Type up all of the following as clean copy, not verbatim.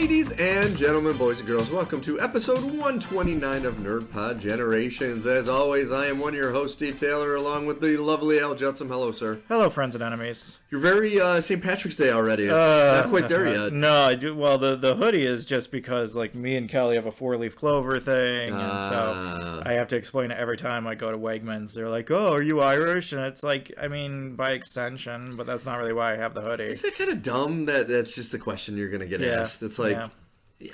Ladies and gentlemen, boys and girls, welcome to episode 129 of Nerd Pod Generations. As always, I am one of your hosts, Steve Taylor, along with the lovely Al Judson. Hello, sir. Hello, friends and enemies. You're very St. Patrick's Day already. It's not quite there yet. No, I do. Well, the hoodie is just because, like, me and Kelly have a 4-leaf clover thing, and so I have to explain it every time I go to Wegmans. They're like, "Oh, are you Irish?" And it's like, I mean, by extension, but that's not really why I have the hoodie. Is it kind of dumb that that's just a question you're going to get asked? It's like,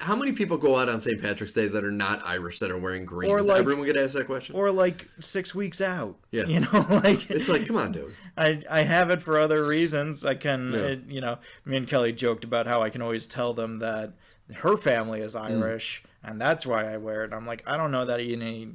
how many people go out on St. Patrick's Day that are not Irish that are wearing green? Does everyone get asked that question? Or like 6 weeks out. Yeah. You know, like it's like, come on, dude. I have it for other reasons. I can, you know, me and Kelly joked about how I can always tell them that her family is Irish, and that's why I wear it. I'm like, I don't know that you need.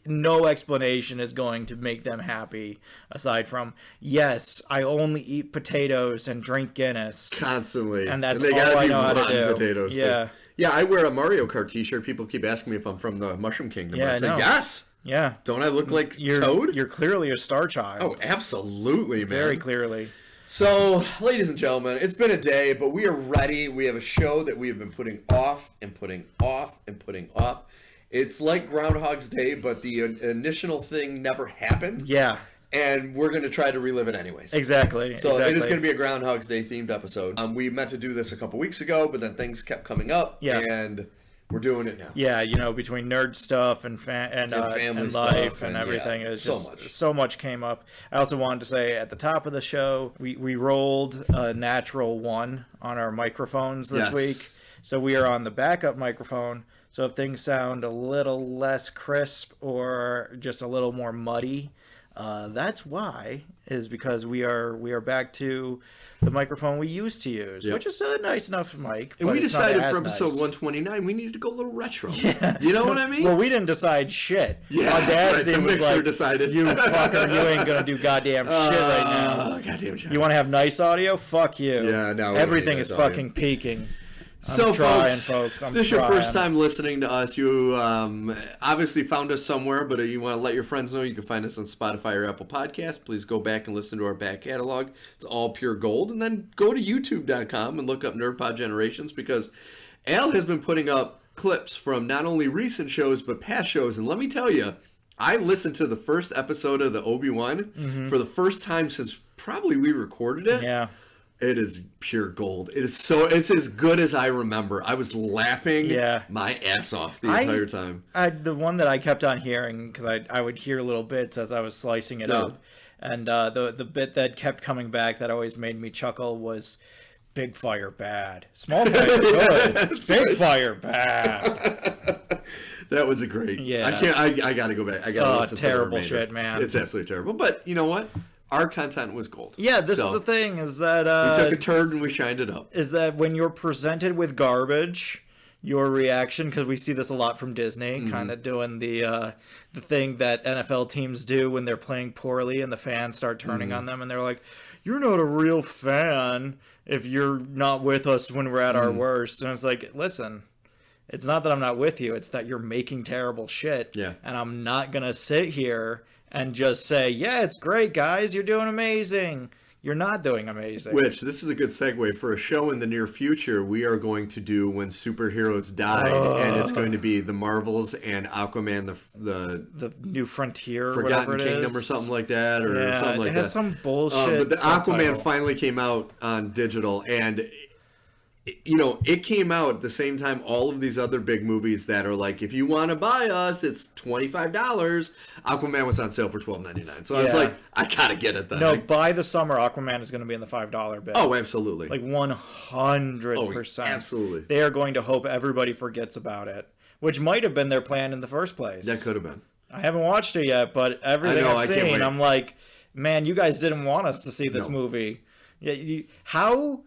No explanation is going to make them happy aside from, yes, I only eat potatoes and drink Guinness constantly, and that's all I know how to do. Potatoes, yeah, too. Yeah. I wear a Mario Kart T-shirt. People keep asking me if I'm from the Mushroom Kingdom. Yeah, I say yes. Yeah. Don't I look like Toad? You're clearly a star child. Oh, absolutely, man. Very clearly. So, ladies and gentlemen, it's been a day, but we are ready. We have a show that we have been putting off and putting off and putting off. It's like Groundhog's Day, but the initial thing never happened. Yeah. And we're going to try to relive it anyways. Exactly. So it is going to be a Groundhog's Day themed episode. We meant to do this a couple weeks ago, but then things kept coming up. Yeah. And we're doing it now. Yeah, you know, between nerd stuff and family life and everything, it's just so much came up. I also wanted to say at the top of the show, we rolled a natural 1 on our microphones this week. So we are on the backup microphone. So if things sound a little less crisp or just a little more muddy, that's why, is because we are back to the microphone we used to use, which is a nice enough mic. And we decided for episode 129 we needed to go a little retro. Yeah. You know what I mean? Well, we didn't decide shit. Yeah, that's right. The mixer decided. You fucker, you ain't gonna do goddamn shit right now. Goddamn shit. You want to have nice audio? Fuck you. Yeah, no. Everything is fucking peaking. So, folks, if this is your first time listening to us, you obviously found us somewhere, but if you want to let your friends know, you can find us on Spotify or Apple Podcasts. Please go back and listen to our back catalog. It's all pure gold. And then go to youtube.com and look up Nerd Pod Generations, because Al has been putting up clips from not only recent shows, but past shows. And let me tell you, I listened to the first episode of the Obi-Wan for the first time since probably we recorded it. Yeah. It is pure gold. It's as good as I remember. I was laughing my ass off the entire time. The one that I kept on hearing, because I would hear little bits as I was slicing it up, and the bit that kept coming back that always made me chuckle was big fire bad, small fire good, big fire bad. That was a great. Yeah, I got to go back. I got to listen to the remainder. Terrible shit, man. It's absolutely terrible. But you know what? Our content was gold. Yeah, this is the thing, is that... we took a turd and we shined it up. Is that when you're presented with garbage, your reaction, because we see this a lot from Disney, kind of doing the thing that NFL teams do when they're playing poorly and the fans start turning on them, and they're like, you're not a real fan if you're not with us when we're at our worst. And it's like, listen... It's not that I'm not with you. It's that you're making terrible shit. Yeah. And I'm not going to sit here and just say, yeah, it's great, guys. You're doing amazing. You're not doing amazing. Which, this is a good segue for a show in the near future we are going to do when superheroes died. And it's going to be the Marvels and Aquaman, the New Frontier, Forgotten Kingdom or something like that. Or something like that. It has some bullshit. But the Aquaman finally came out on digital, and... You know, it came out at the same time all of these other big movies that are like, if you want to buy us, it's $25. Aquaman was on sale for $12.99. So I was like, I gotta get it then. No, by the summer, Aquaman is going to be in the $5 bit. Oh, absolutely. Like 100%. Oh, absolutely. They are going to hope everybody forgets about it, which might have been their plan in the first place. That could have been. I haven't watched it yet, but everything I've seen, I'm like, man, you guys didn't want us to see this movie. Yeah, how?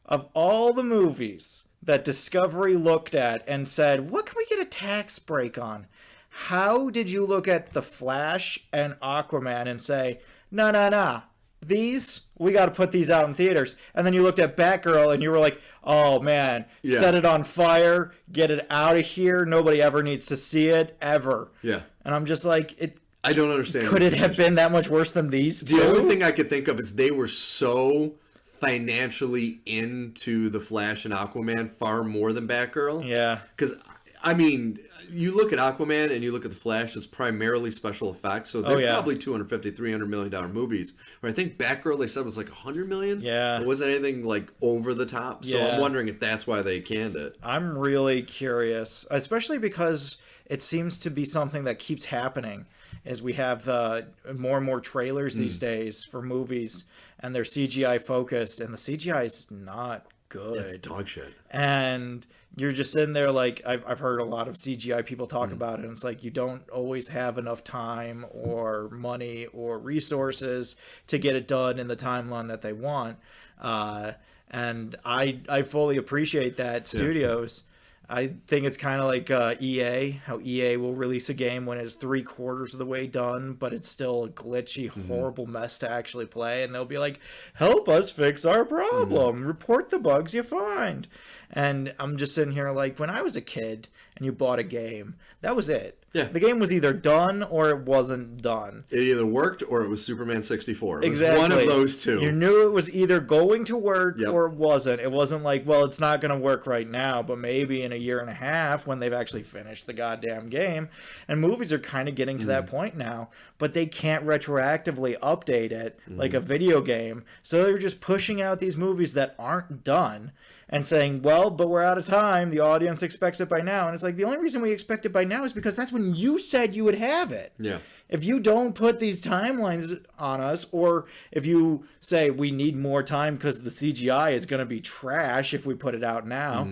Of all the movies that Discovery looked at and said, what can we get a tax break on? How did you look at The Flash and Aquaman and say, nah, these, we got to put these out in theaters? And then you looked at Batgirl and you were like, oh man, set it on fire, get it out of here. Nobody ever needs to see it, ever. Yeah. And I'm just like, I don't understand. Could it have been that much worse than these two? The only thing I could think of is they were so financially into the Flash and Aquaman far more than Batgirl. Yeah. Because, I mean, you look at Aquaman and you look at the Flash, it's primarily special effects. So they're probably $250, $300 million movies. Where I think Batgirl, they said, was like $100 million. Yeah. It wasn't anything like over the top. So I'm wondering if that's why they canned it. I'm really curious, especially because it seems to be something that keeps happening as we have more and more trailers these days for movies, and they're CGI focused, and the CGI is not good. It's dog shit. And you're just sitting there like, I've heard a lot of CGI people talk about it, and it's like you don't always have enough time or money or resources to get it done in the timeline that they want. And I fully appreciate that, studios. I think it's kind of like EA, how EA will release a game when it's 3/4 of the way done, but it's still a glitchy, horrible mess to actually play. And they'll be like, help us fix our problem. Report the bugs you find. And I'm just sitting here like, when I was a kid and you bought a game, that was it. Yeah. The game was either done or it wasn't done. It either worked or it was Superman 64. It was one of those two. You knew it was either going to work or it wasn't. It wasn't like, well, it's not going to work right now, but maybe in a year and a half when they've actually finished the goddamn game. And movies are kind of getting to that point now, but they can't retroactively update it like a video game. So they're just pushing out these movies that aren't done and saying, well, but we're out of time. The audience expects it by now. And it's like, the only reason we expect it by now is because that's when you said you would have it. Yeah. If you don't put these timelines on us, or if you say we need more time because the CGI is going to be trash if we put it out now,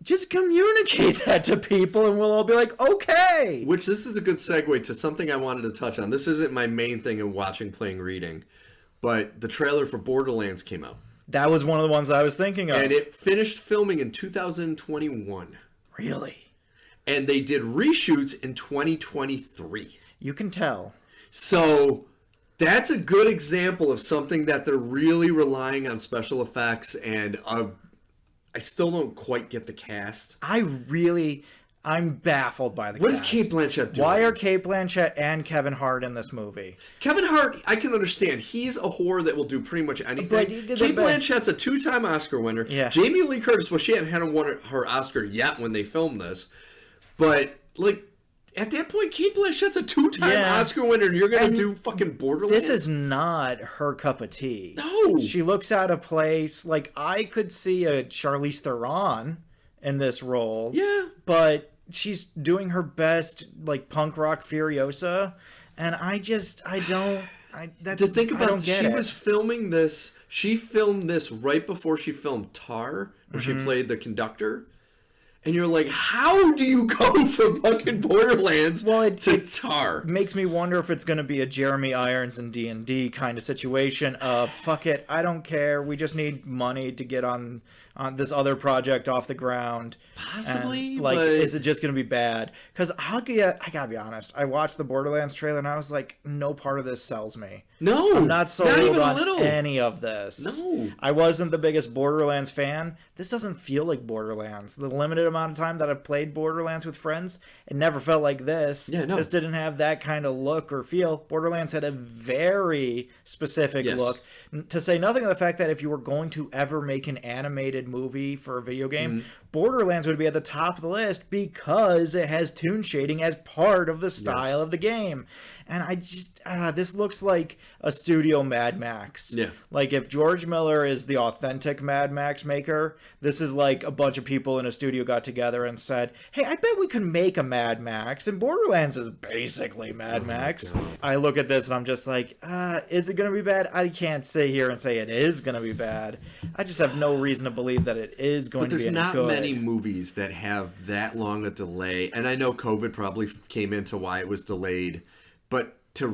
just communicate that to people and we'll all be like, okay. Which, this is a good segue to something I wanted to touch on. This isn't my main thing in watching, playing, reading, but the trailer for Borderlands came out. That was one of the ones I was thinking of. And it finished filming in 2021. Really? And they did reshoots in 2023. You can tell. So that's a good example of something that they're really relying on special effects. And I still don't quite get the cast. I'm baffled by the cast. What is Cate Blanchett doing? Why are Cate Blanchett and Kevin Hart in this movie? Kevin Hart, I can understand. He's a whore that will do pretty much anything. Cate Blanchett's a 2-time Oscar winner. Yeah. Jamie Lee Curtis, well, she hadn't won her Oscar yet when they filmed this. But, like, at that point, Cate Blanchett's a 2-time Oscar winner, and you're going to do fucking Borderlands? This is not her cup of tea. No. She looks out of place. Like, I could see a Charlize Theron in this role. Yeah. But she's doing her best, like, punk rock Furiosa, and I don't was filming this. She filmed this right before she filmed Tar, where she played the conductor. And you're like, how do you go from fucking Borderlands to Tar? It makes me wonder if it's going to be a Jeremy Irons and D&D kind of situation of, fuck it, I don't care. We just need money to get on this other project off the ground. Possibly, and, is it just going to be bad? Because I got to be honest. I watched the Borderlands trailer and I was like, no part of this sells me. No. I'm not sold on any of this. No. I wasn't the biggest Borderlands fan. This doesn't feel like Borderlands. The limited amount of time that I've played Borderlands with friends, it never felt like this. Yeah, no. This didn't have that kind of look or feel. Borderlands had a very specific look. To say nothing of the fact that if you were going to ever make an animated movie for a video game, Borderlands would be at the top of the list because it has toon shading as part of the style of the game. And I just, this looks like a studio Mad Max. Yeah. Like if George Miller is the authentic Mad Max maker, this is like a bunch of people in a studio got together and said, hey, I bet we could make a Mad Max. And Borderlands is basically Mad Max. I look at this and I'm just like, is it going to be bad? I can't sit here and say it is going to be bad. I just have no reason to believe that it is going to be any good. There's not many movies that have that long a delay. And I know COVID probably came into why it was delayed. But to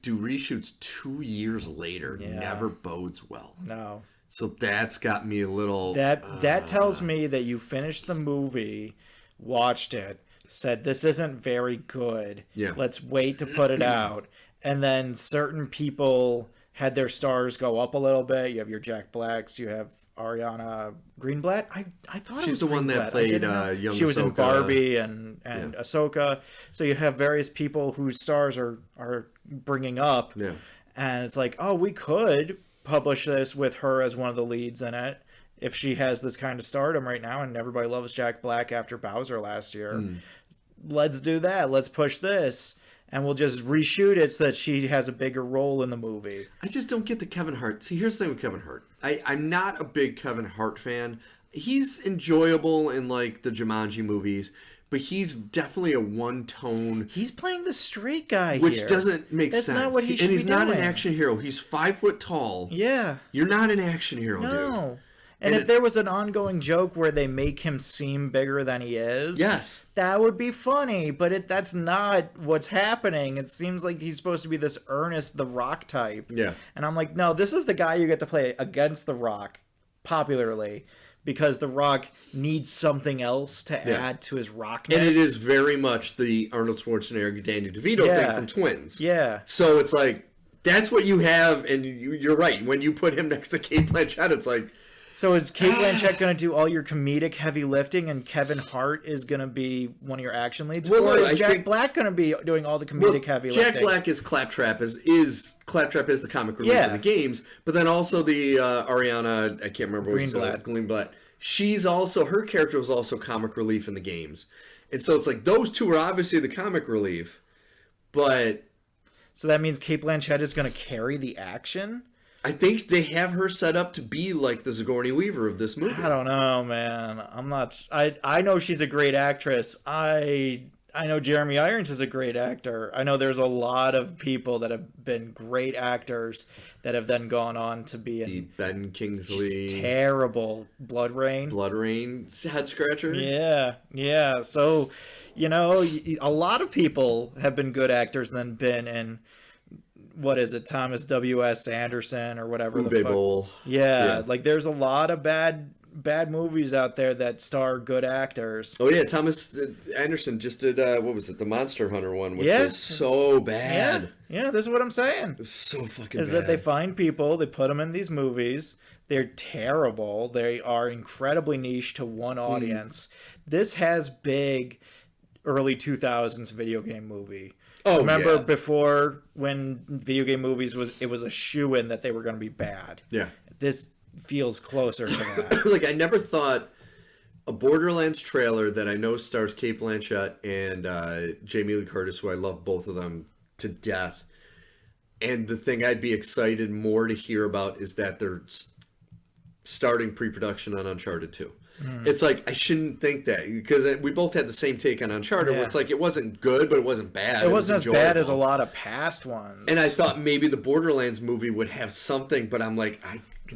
do reshoots 2 years later never bodes well. No. So that's got me a little... That tells me that you finished the movie, watched it, said, this isn't very good. Yeah. Let's wait to put it out. And then certain people had their stars go up a little bit. You have your Jack Blacks, you have Ariana Greenblatt. I thought she's the one that played young Ahsoka. She was in Barbie and Ahsoka. So you have various people whose stars are bringing up. Yeah. And it's like, oh, we could publish this with her as one of the leads in it. If she has this kind of stardom right now, and everybody loves Jack Black after Bowser last year, let's do that. Let's push this. And we'll just reshoot it so that she has a bigger role in the movie. I just don't get the Kevin Hart. See, here's the thing with Kevin Hart. I'm not a big Kevin Hart fan. He's enjoyable in, like, the Jumanji movies, but he's definitely a one-tone... He's playing the straight guy which here. Doesn't make That's sense. Not what he should and he's be not doing. An action hero. He's 5 foot tall. Yeah. You're not an action hero, dude. No. And if there was an ongoing joke where they make him seem bigger than he is, yes, that would be funny. But that's not what's happening. It seems like he's supposed to be this earnest The Rock type. Yeah. And I'm like, no, this is the guy you get to play against The Rock, popularly, because The Rock needs something else to add to his rockness. And it is very much the Arnold Schwarzenegger, Danny DeVito thing from Twins. Yeah. So it's like, that's what you have, and you're right. When you put him next to Cate Blanchett, it's like... So is Cate Blanchett going to do all your comedic heavy lifting, and Kevin Hart is going to be one of your action leads? Well, or is Jack Black going to be doing all the comedic heavy lifting? Jack Black is Claptrap, Claptrap is the comic relief in the games, but then also the Ariana, I can't remember Greenblatt. She's also, her character was also comic relief in the games. And so it's like, those two are obviously the comic relief, but... So that means Cate Blanchett is going to carry the action? I think they have her set up to be like the Sigourney Weaver of this movie. I don't know, man. I'm not... I know she's a great actress. I know Jeremy Irons is a great actor. I know there's a lot of people that have been great actors that have then gone on to be in... Ben Kingsley. Terrible. Blood Rain, head scratcher. Yeah. So, you know, a lot of people have been good actors and then been in... What is it, Thomas W.S. Anderson or whatever Uwe Boll. Yeah, like there's a lot of bad movies out there that star good actors. Oh yeah, Thomas Anderson just did what was it, the Monster Hunter one, which was so bad. Yeah, this is what I'm saying. It was so fucking bad. That they find people, they put them in these movies. They're terrible. They are incredibly niche to one audience. This has big early 2000s video game movie. Oh, remember before when video game movies was a shoo-in that they were going to be bad. Yeah. This feels closer to that. Like, I never thought a Borderlands trailer that I know stars Cate Blanchett and Jamie Lee Curtis, who I love both of them to death. And the thing I'd be excited more to hear about is that they're starting pre-production on Uncharted 2. It's like, I shouldn't think that, because we both had the same take on Uncharted, where it's like, it wasn't good, but it wasn't bad. It wasn't as bad as a lot of past ones. And I thought maybe the Borderlands movie would have something, but I'm like,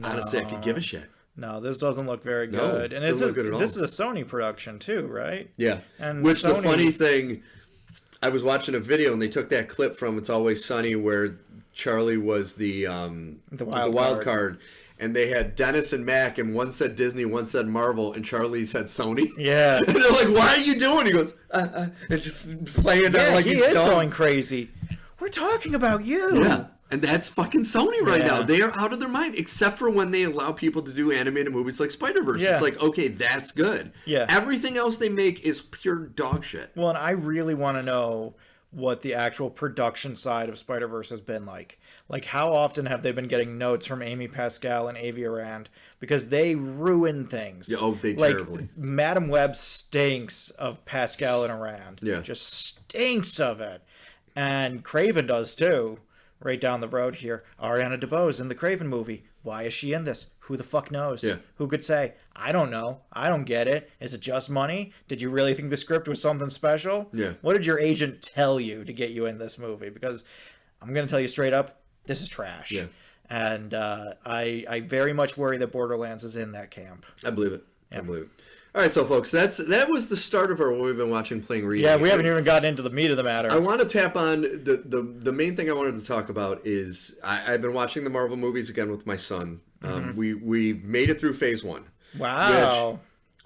honestly, I could give a shit. No, this doesn't look very good. And doesn't look good at all. This is a Sony production too, right? Yeah. And which the funny thing, I was watching a video and they took that clip from It's Always Sunny where Charlie was the wild card. And they had Dennis and Mac, and one said Disney, one said Marvel, and Charlie said Sony. Yeah. And they're like, "Why are you doing?" He goes, and just playing down like he's dumb. He is going crazy. We're talking about you. Yeah. And that's fucking Sony right now. They are out of their mind, except for when they allow people to do animated movies like Spider-Verse. Yeah. It's like, okay, that's good. Yeah. Everything else they make is pure dog shit. Well, and I really want to know what the actual production side of Spider-Verse has been like. Like, how often have they been getting notes from Amy Pascal and Avi Arad? Because they ruin things. Yeah, they terribly. Madam Web stinks of Pascal and Arad. Yeah. Just stinks of it. And Craven does too. Right down the road here. Ariana DeBose in the Craven movie. Why is she in this? Who the fuck knows? Yeah. Who could say? I don't know. I don't get it. Is it just money? Did you really think the script was something special? Yeah. What did your agent tell you to get you in this movie? Because I'm going to tell you straight up, this is trash. Yeah. And I very much worry that Borderlands is in that camp. I believe it. Yeah. I believe it. All right, so folks, that was the start of what we've been watching, playing, reading. Yeah, we haven't even gotten into the meat of the matter. I want to tap on the main thing I wanted to talk about is I've been watching the Marvel movies again with my son. We made it through phase 1. Wow. Which,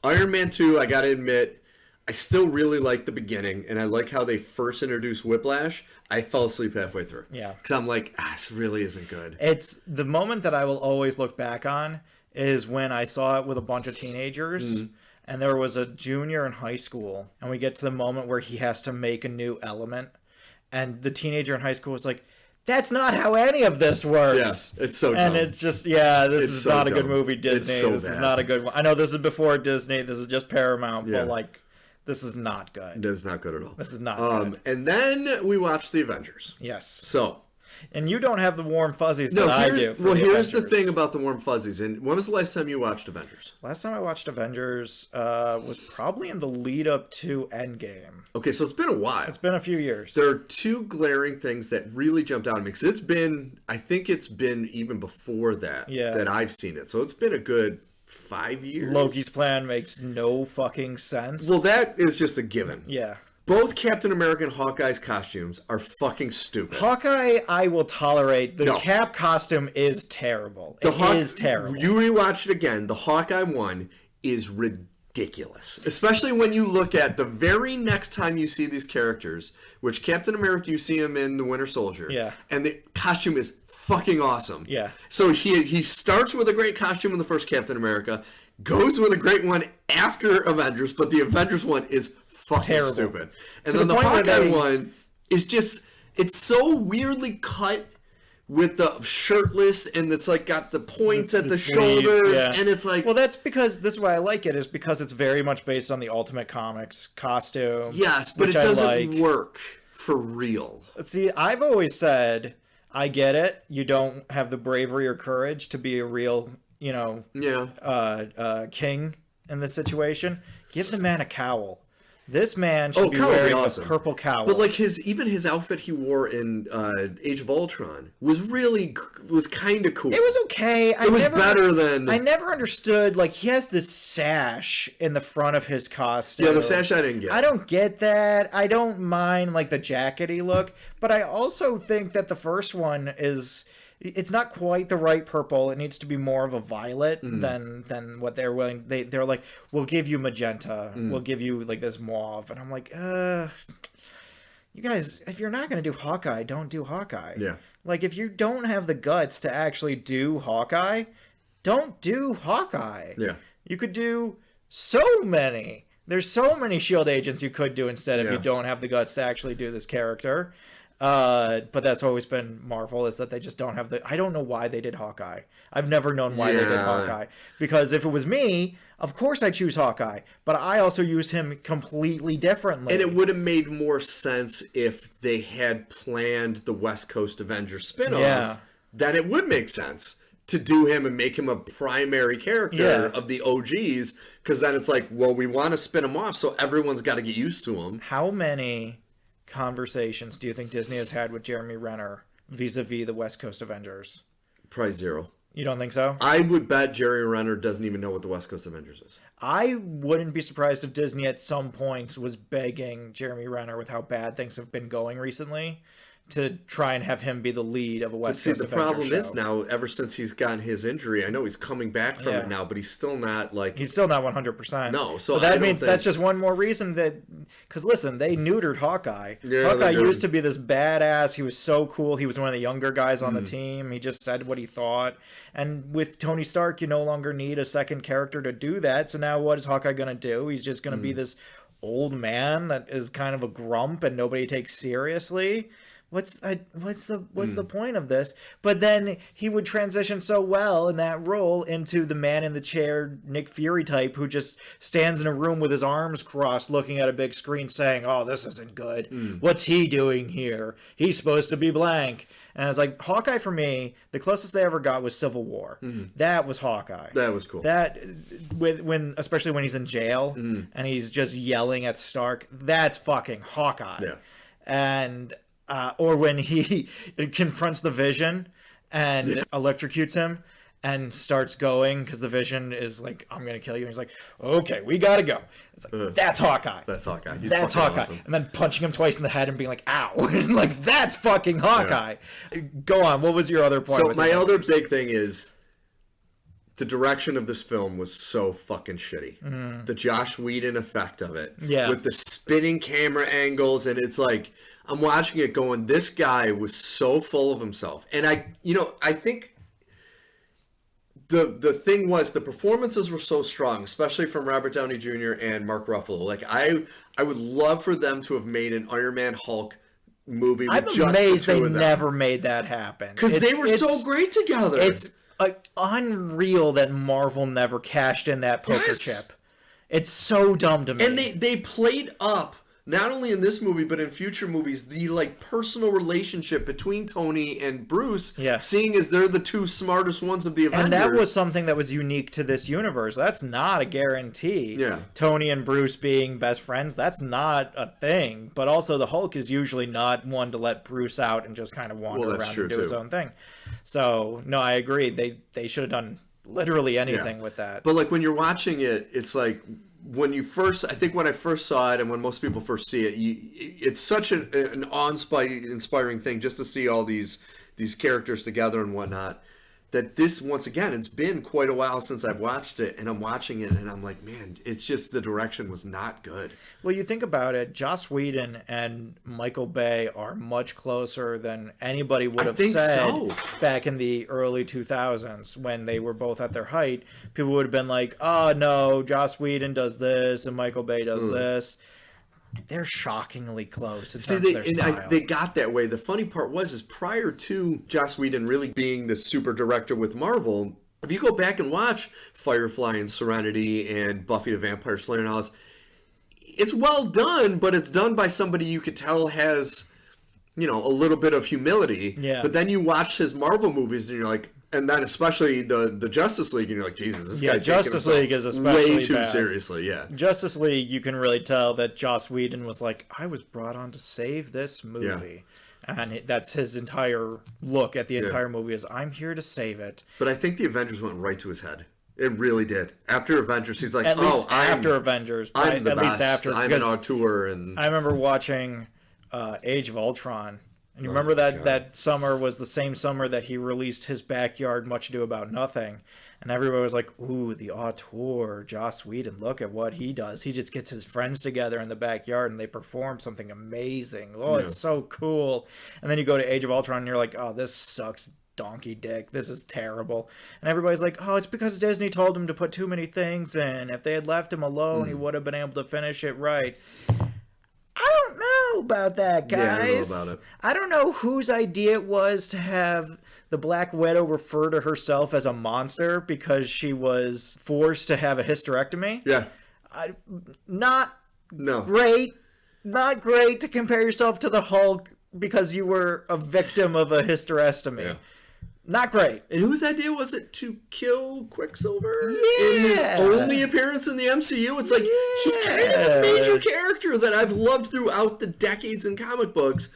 Iron Man 2, I got to admit, I still really like the beginning, and I like how they first introduced Whiplash. I fell asleep halfway through. Yeah. Because I'm like, this really isn't good. It's the moment that I will always look back on is when I saw it with a bunch of teenagers. And there was a junior in high school, and we get to the moment where he has to make a new element. And the teenager in high school was like, That's not how any of this works. Yeah, it's so dumb. And it's just, this is not a good movie, Disney. This is not a good one. I know this is before Disney. This is just Paramount. But, like, this is not good. It is not good at all. This is not good. And then we watched The Avengers. Yes. So... And you don't have the warm fuzzies that I do. Well, here's the thing about the warm fuzzies. And when was the last time you watched Avengers? Last time I watched Avengers was probably in the lead up to Endgame. Okay, so it's been a while. It's been a few years. There are two glaring things that really jumped out at me. Because I think it's been even before that that I've seen it. So it's been a good 5 years. Loki's plan makes no fucking sense. Well, that is just a given. Yeah. Both Captain America and Hawkeye's costumes are fucking stupid. Hawkeye, I will tolerate. The Cap costume is terrible. It is terrible. You rewatch it again. The Hawkeye one is ridiculous. Especially when you look at the very next time you see these characters, which Captain America, you see him in The Winter Soldier. Yeah. And the costume is fucking awesome. Yeah. So he starts with a great costume in the first Captain America, goes with a great one after Avengers, but the Avengers one is fucking terrible. Stupid. And then the Hawkeye one is just, it's so weirdly cut with the shirtless, and it's like got the points at the shoulders, and it's like... Well, that's because, this is why I like it, is because it's very much based on the Ultimate Comics costume. Yes, but it doesn't work for real. See, I've always said, I get it, you don't have the bravery or courage to be a real, king in this situation. Give the man a cowl. This man should be wearing a purple cowl. But like even his outfit he wore in Age of Ultron was kind of cool. It was okay. It was better than... I never understood, like, he has this sash in the front of his costume. Yeah, the sash I didn't get. I don't get that. I don't mind, like, the jackety look. But I also think that the first one is... It's not quite the right purple. It needs to be more of a violet than what they're willing. They're like, we'll give you magenta. We'll give you like this mauve. And I'm like, you guys, if you're not going to do Hawkeye, don't do Hawkeye. Yeah. Like, if you don't have the guts to actually do Hawkeye, don't do Hawkeye. Yeah. You could do so many. There's so many S.H.I.E.L.D. agents you could do instead if you don't have the guts to actually do this character. But that's always been Marvel, is that they just don't have the... I don't know why they did Hawkeye. I've never known why they did Hawkeye. Because if it was me, of course I choose Hawkeye. But I also use him completely differently. And it would have made more sense if they had planned the West Coast Avengers spinoff. Yeah. That it would make sense to do him and make him a primary character of the OGs. Because then it's like, well, we want to spin him off, so everyone's got to get used to him. How many conversations do you think Disney has had with Jeremy Renner vis-a-vis the West Coast Avengers? Probably zero. You don't think so? I would bet Jeremy Renner doesn't even know what the West Coast Avengers is. I wouldn't be surprised if Disney at some point was begging Jeremy Renner, with how bad things have been going recently, to try and have him be the lead of a West Coast Avengers show. The problem is now, ever since he's gotten his injury, I know he's coming back from it now, but he's still not like... He's still not 100%. No, so but that means that's just one more reason that... Because listen, they neutered Hawkeye. Yeah, Hawkeye used to be this badass. He was so cool. He was one of the younger guys on the team. He just said what he thought. And with Tony Stark, you no longer need a second character to do that. So now what is Hawkeye going to do? He's just going to be this old man that is kind of a grump and nobody takes seriously. What's the point of this? But then he would transition so well in that role into the man in the chair, Nick Fury type, who just stands in a room with his arms crossed, looking at a big screen, saying, "Oh, this isn't good. What's he doing here? He's supposed to be blank." And it's like, Hawkeye for me, the closest they ever got was Civil War. That was Hawkeye. That was cool. That especially when he's in jail and he's just yelling at Stark. That's fucking Hawkeye. Yeah. And or when he confronts the Vision and electrocutes him and starts going because the Vision is like, "I'm going to kill you." And he's like, "Okay, we got to go." It's like, that's Hawkeye. That's Hawkeye. That's Hawkeye. Awesome. And then punching him twice in the head and being like, "Ow." Like, that's fucking Hawkeye. Yeah. Go on. What was your other point? So my other big thing is the direction of this film was so fucking shitty. The Joss Whedon effect of it. Yeah. With the spinning camera angles, and it's like, I'm watching it going, this guy was so full of himself. And I think the thing was, the performances were so strong, especially from Robert Downey Jr. and Mark Ruffalo. Like, I would love for them to have made an Iron Man Hulk movie with I'm just amazed the two they of them. Never made that happen. Because they were so great together. It's unreal that Marvel never cashed in that poker chip. It's so dumb to me. And they played up, not only in this movie, but in future movies, the like personal relationship between Tony and Bruce, seeing as they're the two smartest ones of the Avengers. And that was something that was unique to this universe. That's not a guarantee. Yeah. Tony and Bruce being best friends, that's not a thing. But also the Hulk is usually not one to let Bruce out and just kind of wander around and do his own thing. So, no, I agree. They should have done literally anything with that. But like when you're watching it, it's like when I first saw it, and when most people first see it, it's such an awe-inspiring thing just to see all these characters together and whatnot. That this, once again, it's been quite a while since I've watched it, and I'm watching it, and I'm like, man, it's just the direction was not good. Well, you think about it, Joss Whedon and Michael Bay are much closer than anybody would have said back in the early 2000s when they were both at their height. People would have been like, oh, no, Joss Whedon does this and Michael Bay does this. They're shockingly close in terms of their style. They got that way. The funny part is prior to Joss Whedon really being the super director with Marvel, if you go back and watch Firefly and Serenity and Buffy the Vampire Slayer and all this, it's well done, but it's done by somebody you could tell has, a little bit of humility. Yeah. But then you watch his Marvel movies and you're like, and then especially the Justice League, and you're like, Jesus, this guy's Justice League is especially way too bad. seriously, Justice League, you can really tell that Joss Whedon was like, I was brought on to save this movie. Yeah. And that's his entire look at the entire movie is, I'm here to save it. But I think the Avengers went right to his head. It really did. After Avengers, he's like, after Avengers. I'm the best. I'm an auteur. And I remember watching Age of Ultron. And you remember that summer was the same summer that he released his Backyard Much Ado About Nothing. And everybody was like, ooh, the auteur, Joss Whedon, look at what he does. He just gets his friends together in the backyard and they perform something amazing. Oh, it's so cool. And then you go to Age of Ultron and you're like, oh, this sucks donkey dick. This is terrible. And everybody's like, oh, it's because Disney told him to put too many things in. If they had left him alone, he would have been able to finish it right. I don't know about that, guys. Yeah, I don't know about it. I don't know whose idea it was to have the Black Widow refer to herself as a monster because she was forced to have a hysterectomy. Yeah. Not great to compare yourself to the Hulk because you were a victim of a hysterectomy. Yeah. Not great. And whose idea was it to kill Quicksilver? In his only appearance in the MCU? It's like, he's kind of a major character that I've loved throughout the decades in comic books,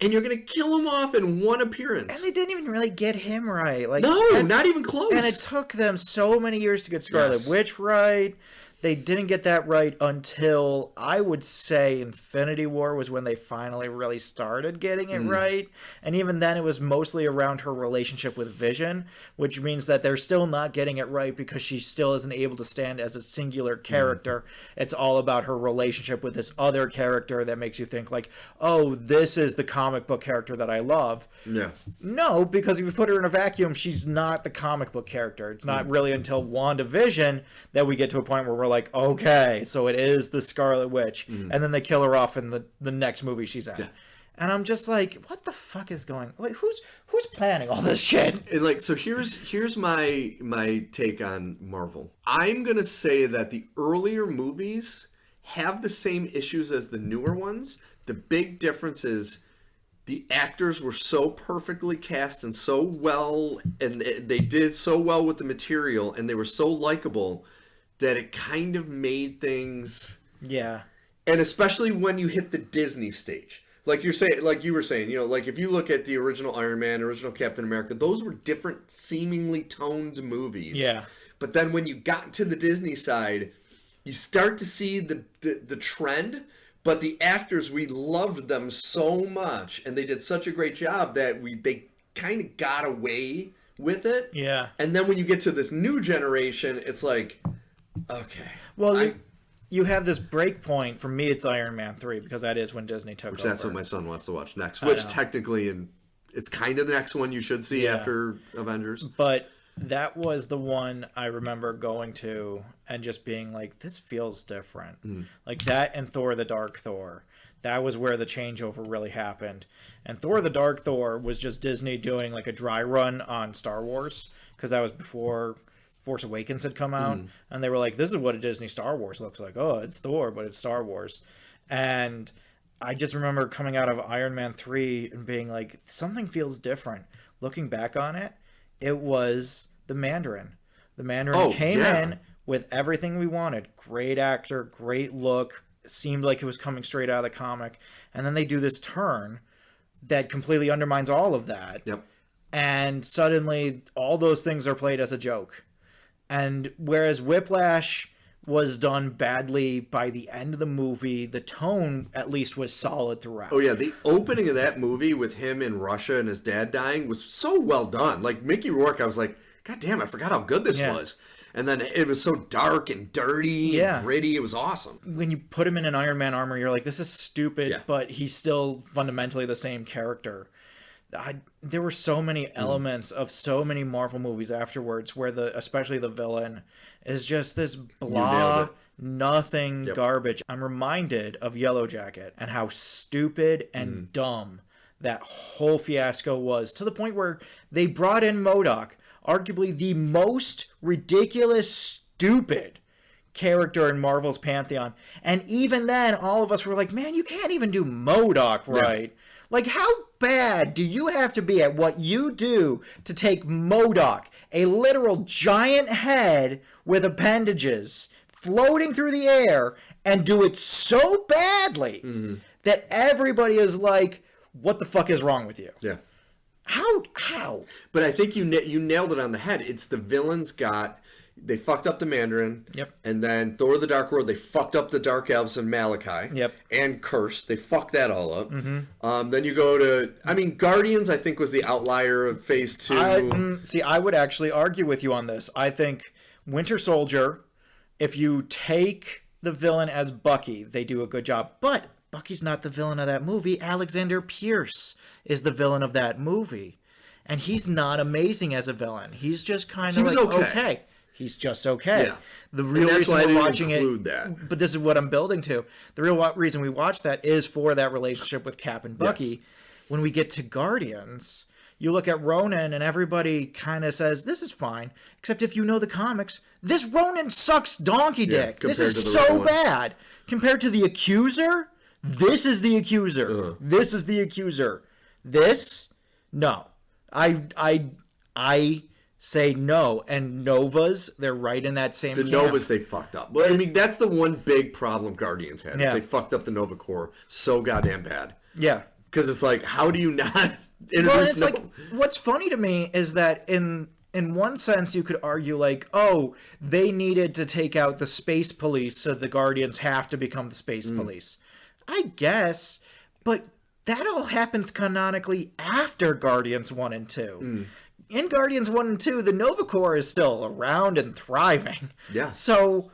and you're going to kill him off in one appearance. And they didn't even really get him right. Like, no, not even close. And it took them so many years to get Scarlet Witch right. They didn't get that right until, I would say, Infinity War was when they finally really started getting it right. And even then, it was mostly around her relationship with Vision, which means that they're still not getting it right because she still isn't able to stand as a singular character. It's all about her relationship with this other character that makes you think like, oh, this is the comic book character that I love. Yeah. No, because if you put her in a vacuum, she's not the comic book character. It's not really until WandaVision that we get to a point where we're like, okay, so it is the Scarlet Witch, and then they kill her off in the next movie she's in. Yeah. And I'm just like, what the fuck is going? Like, who's planning all this shit? And like, so here's my take on Marvel. I'm gonna say that the earlier movies have the same issues as the newer ones. The big difference is the actors were so perfectly cast and so well, and they did so well with the material, and they were so likable that it kind of made things. Yeah. And especially when you hit the Disney stage. Like you were saying, like if you look at the original Iron Man, original Captain America, those were different, seemingly toned movies. Yeah. But then when you got to the Disney side, you start to see the trend. But the actors, we loved them so much, and they did such a great job that they kind of got away with it. Yeah. And then when you get to this new generation, it's like, okay. Well, you have this break point. For me, it's Iron Man 3, because that is when Disney took over. That's what my son wants to watch next, which technically, it's kind of the next one you should see after Avengers. But that was the one I remember going to and just being like, this feels different. Like that and Thor the Dark Thor. That was where the changeover really happened. And Thor the Dark Thor was just Disney doing like a dry run on Star Wars, because that was before Force Awakens had come out. And they were like, this is what a Disney Star Wars looks like. Oh, it's Thor, but it's Star Wars. And I just remember coming out of Iron Man 3 and being like, something feels different. Looking back on it, it was the Mandarin. The Mandarin came in with everything we wanted. Great actor, great look. Seemed like it was coming straight out of the comic. And then they do this turn that completely undermines all of that. Yep. And suddenly all those things are played as a joke. And whereas Whiplash was done badly by the end of the movie, the tone at least was solid throughout. Oh yeah, the opening of that movie with him in Russia and his dad dying was so well done. Like Mickey Rourke, I was like, God damn, I forgot how good this was. And then it was so dark and dirty and gritty. It was awesome. When you put him in an Iron Man armor, you're like, this is stupid, but he's still fundamentally the same character. There were so many elements of so many Marvel movies afterwards where especially the villain is just this blah, nothing garbage. I'm reminded of Yellow Jacket and how stupid and dumb that whole fiasco was, to the point where they brought in MODOK, arguably the most ridiculous, stupid character in Marvel's pantheon. And even then, all of us were like, man, you can't even do MODOK right. Yeah. Like, how bad do you have to be at what you do to take MODOK, a literal giant head with appendages floating through the air, and do it so badly that everybody is like, what the fuck is wrong with you? Yeah. How? But I think you nailed it on the head. It's the villains they fucked up the Mandarin. Yep. And then Thor the Dark World, they fucked up the Dark Elves and Malachi. Yep. And Curse. They fucked that all up. Then you go to, Guardians, I think, was the outlier of Phase 2. I would actually argue with you on this. I think Winter Soldier, if you take the villain as Bucky, they do a good job. But Bucky's not the villain of that movie. Alexander Pierce is the villain of that movie. And he's not amazing as a villain. He's just kind of okay. He's just okay. Yeah. The real reason we're watching it, but this is what I'm building to. The real reason we watch that is for that relationship with Cap and Bucky. Yes. When we get to Guardians, you look at Ronan and everybody kind of says, this is fine. Except if you know the comics, this Ronan sucks donkey dick. This is so bad. Compared to the Accuser, this is the Accuser. This is the Accuser. No. I say no. And Novas, they're right in that same camp. Novas, they fucked up. Well, that's the one big problem Guardians had. Yeah. They fucked up the Nova Corps so goddamn bad. Yeah. Because it's like, how do you not introduce like, what's funny to me is that in one sense, you could argue like, oh, they needed to take out the space police, so the Guardians have to become the space police. I guess, but that all happens canonically after Guardians 1 and 2. In Guardians 1 and 2, the Nova Corps is still around and thriving. Yeah. So,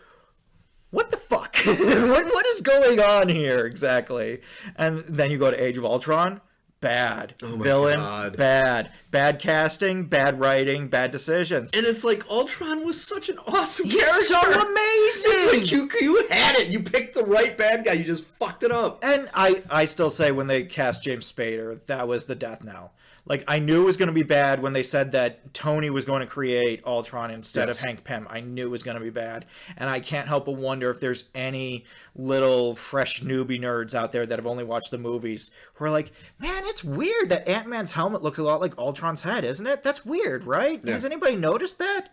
what the fuck? What is going on here exactly? And then you go to Age of Ultron. Bad. Oh my God. Bad. Bad casting, bad writing, bad decisions. And it's like, Ultron was such an awesome character. He's so amazing! It's like, you had it. You picked the right bad guy. You just fucked it up. And I still say when they cast James Spader, that was the death knell. Like, I knew it was going to be bad when they said that Tony was going to create Ultron instead of Hank Pym. I knew it was going to be bad. And I can't help but wonder if there's any little fresh newbie nerds out there that have only watched the movies who are like, man, it's weird that Ant-Man's helmet looks a lot like Ultron's head, isn't it? That's weird, right? Yeah. Has anybody noticed that?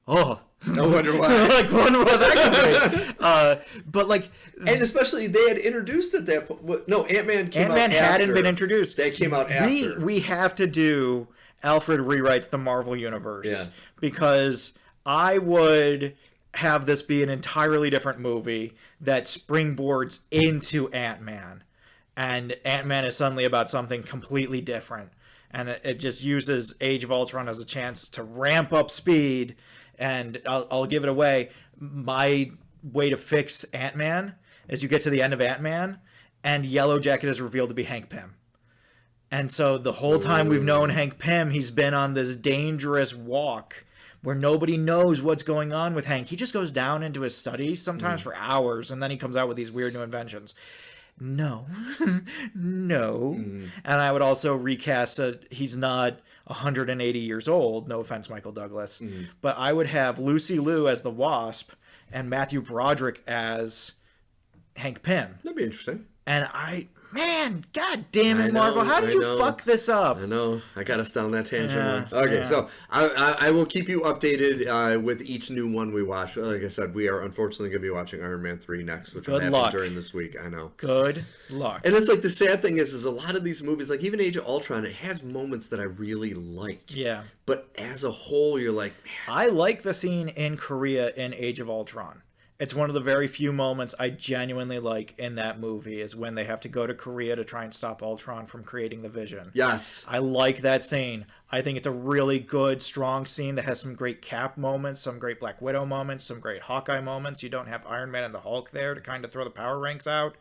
Oh. I wonder why. Like, wonder what that could be. But, like... And especially, they had introduced at that point... No, Ant-Man came out after. Ant-Man hadn't been introduced. They came out after. We have to do Alfred Rewrites the Marvel Universe. Yeah. Because I would have this be an entirely different movie that springboards into Ant-Man. And Ant-Man is suddenly about something completely different. And it just uses Age of Ultron as a chance to ramp up speed. And I'll give it away. My way to fix Ant-Man is you get to the end of Ant-Man, and Yellow Jacket is revealed to be Hank Pym. And so the whole time we've known Hank Pym, he's been on this dangerous walk where nobody knows what's going on with Hank. He just goes down into his study, sometimes for hours, and then he comes out with these weird new inventions. no. No. And I would also recast he's not 180 years old. No offense, Michael Douglas. But I would have Lucy Liu as the Wasp and Matthew Broderick as Hank Pym. That'd be interesting. And man, god damn it, Marvel. How did you fuck this up? I know. I got us down that tangent. Okay, so I will keep you updated with each new one we watch. Like I said, we are unfortunately going to be watching Iron Man 3 next, which will happen during this week. I know. Good luck. And it's like the sad thing is a lot of these movies, like even Age of Ultron, it has moments that I really like. Yeah. But as a whole, you're like, man. I like the scene in Korea in Age of Ultron. It's one of the very few moments I genuinely like in that movie is when they have to go to Korea to try and stop Ultron from creating the Vision. Yes. I like that scene. I think it's a really good, strong scene that has some great Cap moments, some great Black Widow moments, some great Hawkeye moments. You don't have Iron Man and the Hulk there to kind of throw the power ranks out.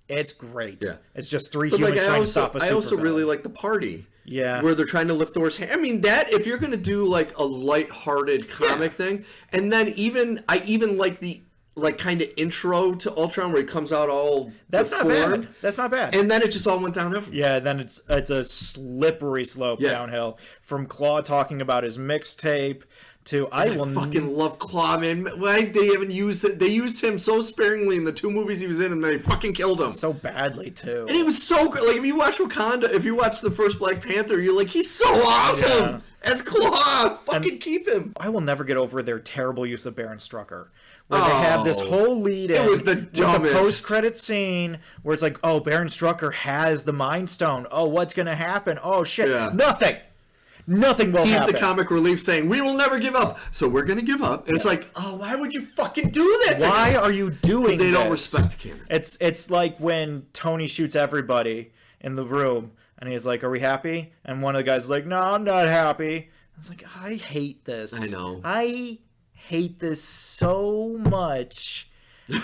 It's great. Yeah. It's just three humans trying to stop a supervillain. I also really like the party. Yeah. Where they're trying to lift Thor's hand. I mean, that, if you're going to do, like, a lighthearted comic thing, and then I even like the, like, kind of intro to Ultron where he comes out all deformed. That's not bad. And then it just all went downhill. Yeah, then it's a slippery slope downhill. From Claw talking about his mixtape to I fucking love Claw, man. Why they haven't used it? They used him so sparingly in the 2 movies he was in, and they fucking killed him so badly too. And he was so good. Like if you watch Wakanda, if you watch the first Black Panther, you're like, he's so awesome as Claw. Fucking keep him. I will never get over their terrible use of Baron Strucker. Where they have this whole lead-in. It was the dumbest. The post-credit scene where it's like, oh, Baron Strucker has the Mind Stone. Oh, what's going to happen? Oh, shit. Yeah. Nothing will happen. He's the comic relief saying, we will never give up. So we're going to give up. And it's like, oh, why would you fucking do that? Why are you doing this? They don't respect respect the canon. It's like when Tony shoots everybody in the room and he's like, are we happy? And one of the guys is like, no, I'm not happy. It's like, I hate this. I know. I hate this so much.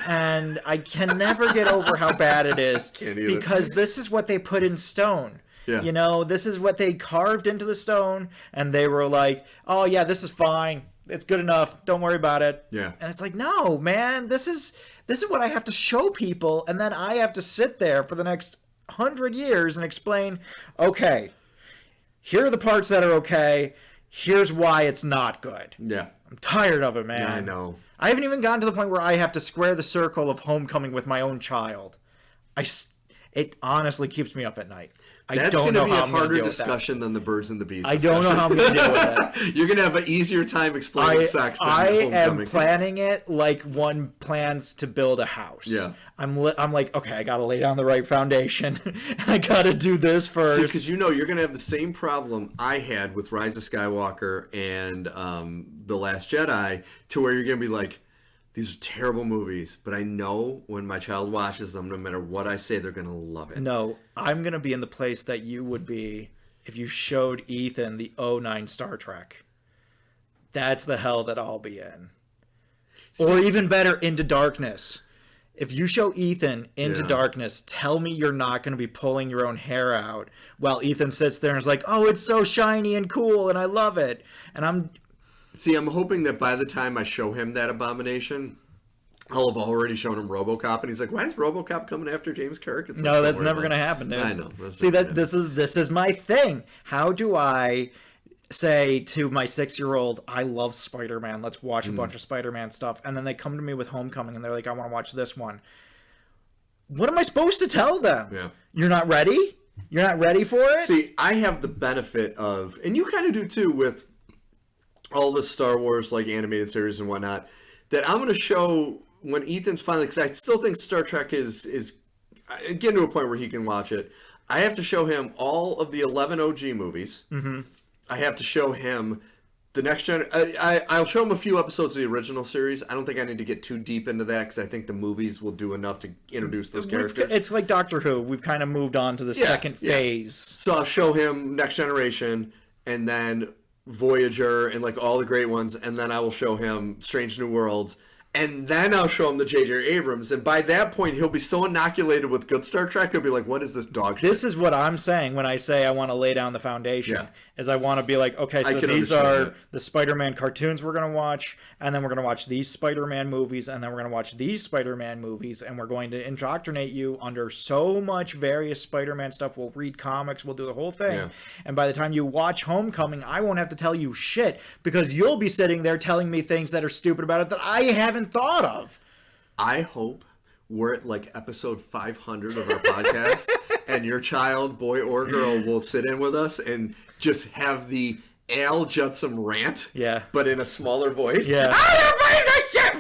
And I can never get over how bad it is. Can't either. Because this is what they put in stone. Yeah. You know, this is what they carved into the stone, and they were like, oh, yeah, this is fine. It's good enough. Don't worry about it. Yeah. And it's like, no, man, this is what I have to show people, and then I have to sit there for the next 100 years and explain, okay, here are the parts that are okay. Here's why it's not good. Yeah. I'm tired of it, man. Yeah, I know. I haven't even gotten to the point where I have to square the circle of Homecoming with my own child. It honestly keeps me up at night. That's going to be a harder discussion than the Birds and the Bees. I don't know how I'm going to deal with it. You're going to have an easier time explaining sex than Homecoming. I am planning it like one plans to build a house. Yeah. I'm like, okay, I got to lay down the right foundation. I got to do this first. See, because you're going to have the same problem I had with Rise of Skywalker and The Last Jedi, to where you're going to be like, these are terrible movies, but I know when my child watches them, no matter what I say, they're going to love it. No, I'm going to be in the place that you would be if you showed Ethan the 09 Star Trek. That's the hell that I'll be in. Or even better, Into Darkness. If you show Ethan Into Darkness, tell me you're not going to be pulling your own hair out while Ethan sits there and is like, oh, it's so shiny and cool and I love it. And See, I'm hoping that by the time I show him that abomination, I'll have already shown him RoboCop, and he's like, "Why is RoboCop coming after James Kirk?" It's no, that's never going to happen, dude. I know. See, this is my thing. How do I say to my 6-year-old, "I love Spider-Man. Let's watch a bunch of Spider-Man stuff," and then they come to me with Homecoming, and they're like, "I want to watch this one." What am I supposed to tell them? Yeah, you're not ready. You're not ready for it. See, I have the benefit of, and you kind of do too, with all the Star Wars like animated series and whatnot, that I'm going to show when Ethan's finally, because I still think Star Trek is getting to a point where he can watch it. I have to show him all of the 11 OG movies. Mm-hmm. I have to show him the next gen. I'll show him a few episodes of the original series. I don't think I need to get too deep into that because I think the movies will do enough to introduce those characters. It's like Doctor Who. We've kind of moved on to the second phase. So I'll show him Next Generation and then Voyager and like all the great ones, and then I will show him Strange New Worlds, And then I'll show him the J.J. Abrams. And by that point, he'll be so inoculated with good Star Trek, he'll be like, what is this dog shit? This is what I'm saying when I say I want to lay down the foundation. Is I want to be like, okay, so these are the Spider-Man cartoons we're going to watch, and then we're going to watch these Spider-Man movies, and then we're going to watch these Spider-Man movies, and we're going to indoctrinate you under so much various Spider-Man stuff. We'll read comics, we'll do the whole thing. Yeah. And by the time you watch Homecoming, I won't have to tell you shit, because you'll be sitting there telling me things that are stupid about it that I haven't thought of. I hope we're at like episode 500 of our podcast and your child, boy or girl, will sit in with us and just have the Al Judson rant, but in a smaller voice. Yeah.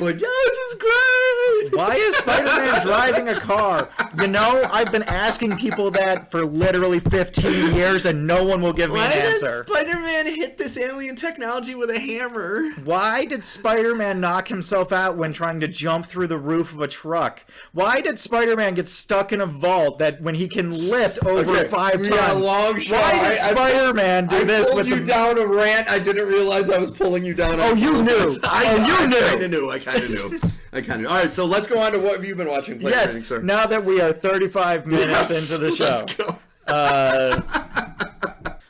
Like, yeah, this is great. Why is Spider-Man driving a car? You know, I've been asking people that for literally 15 years and no one will give me an answer. Why did Spider-Man hit this alien technology with a hammer? Why did Spider-Man knock himself out when trying to jump through the roof of a truck? Why did Spider-Man get stuck in a vault that when he can lift over 5 tons? Why did Spider-Man do this with you down a rant? I didn't realize I was pulling you down. Oh, you knew. I kind of knew. All right, so let's go on to what have you been watching? Yes, sir. Now that we are 35 minutes into the show. Let's go.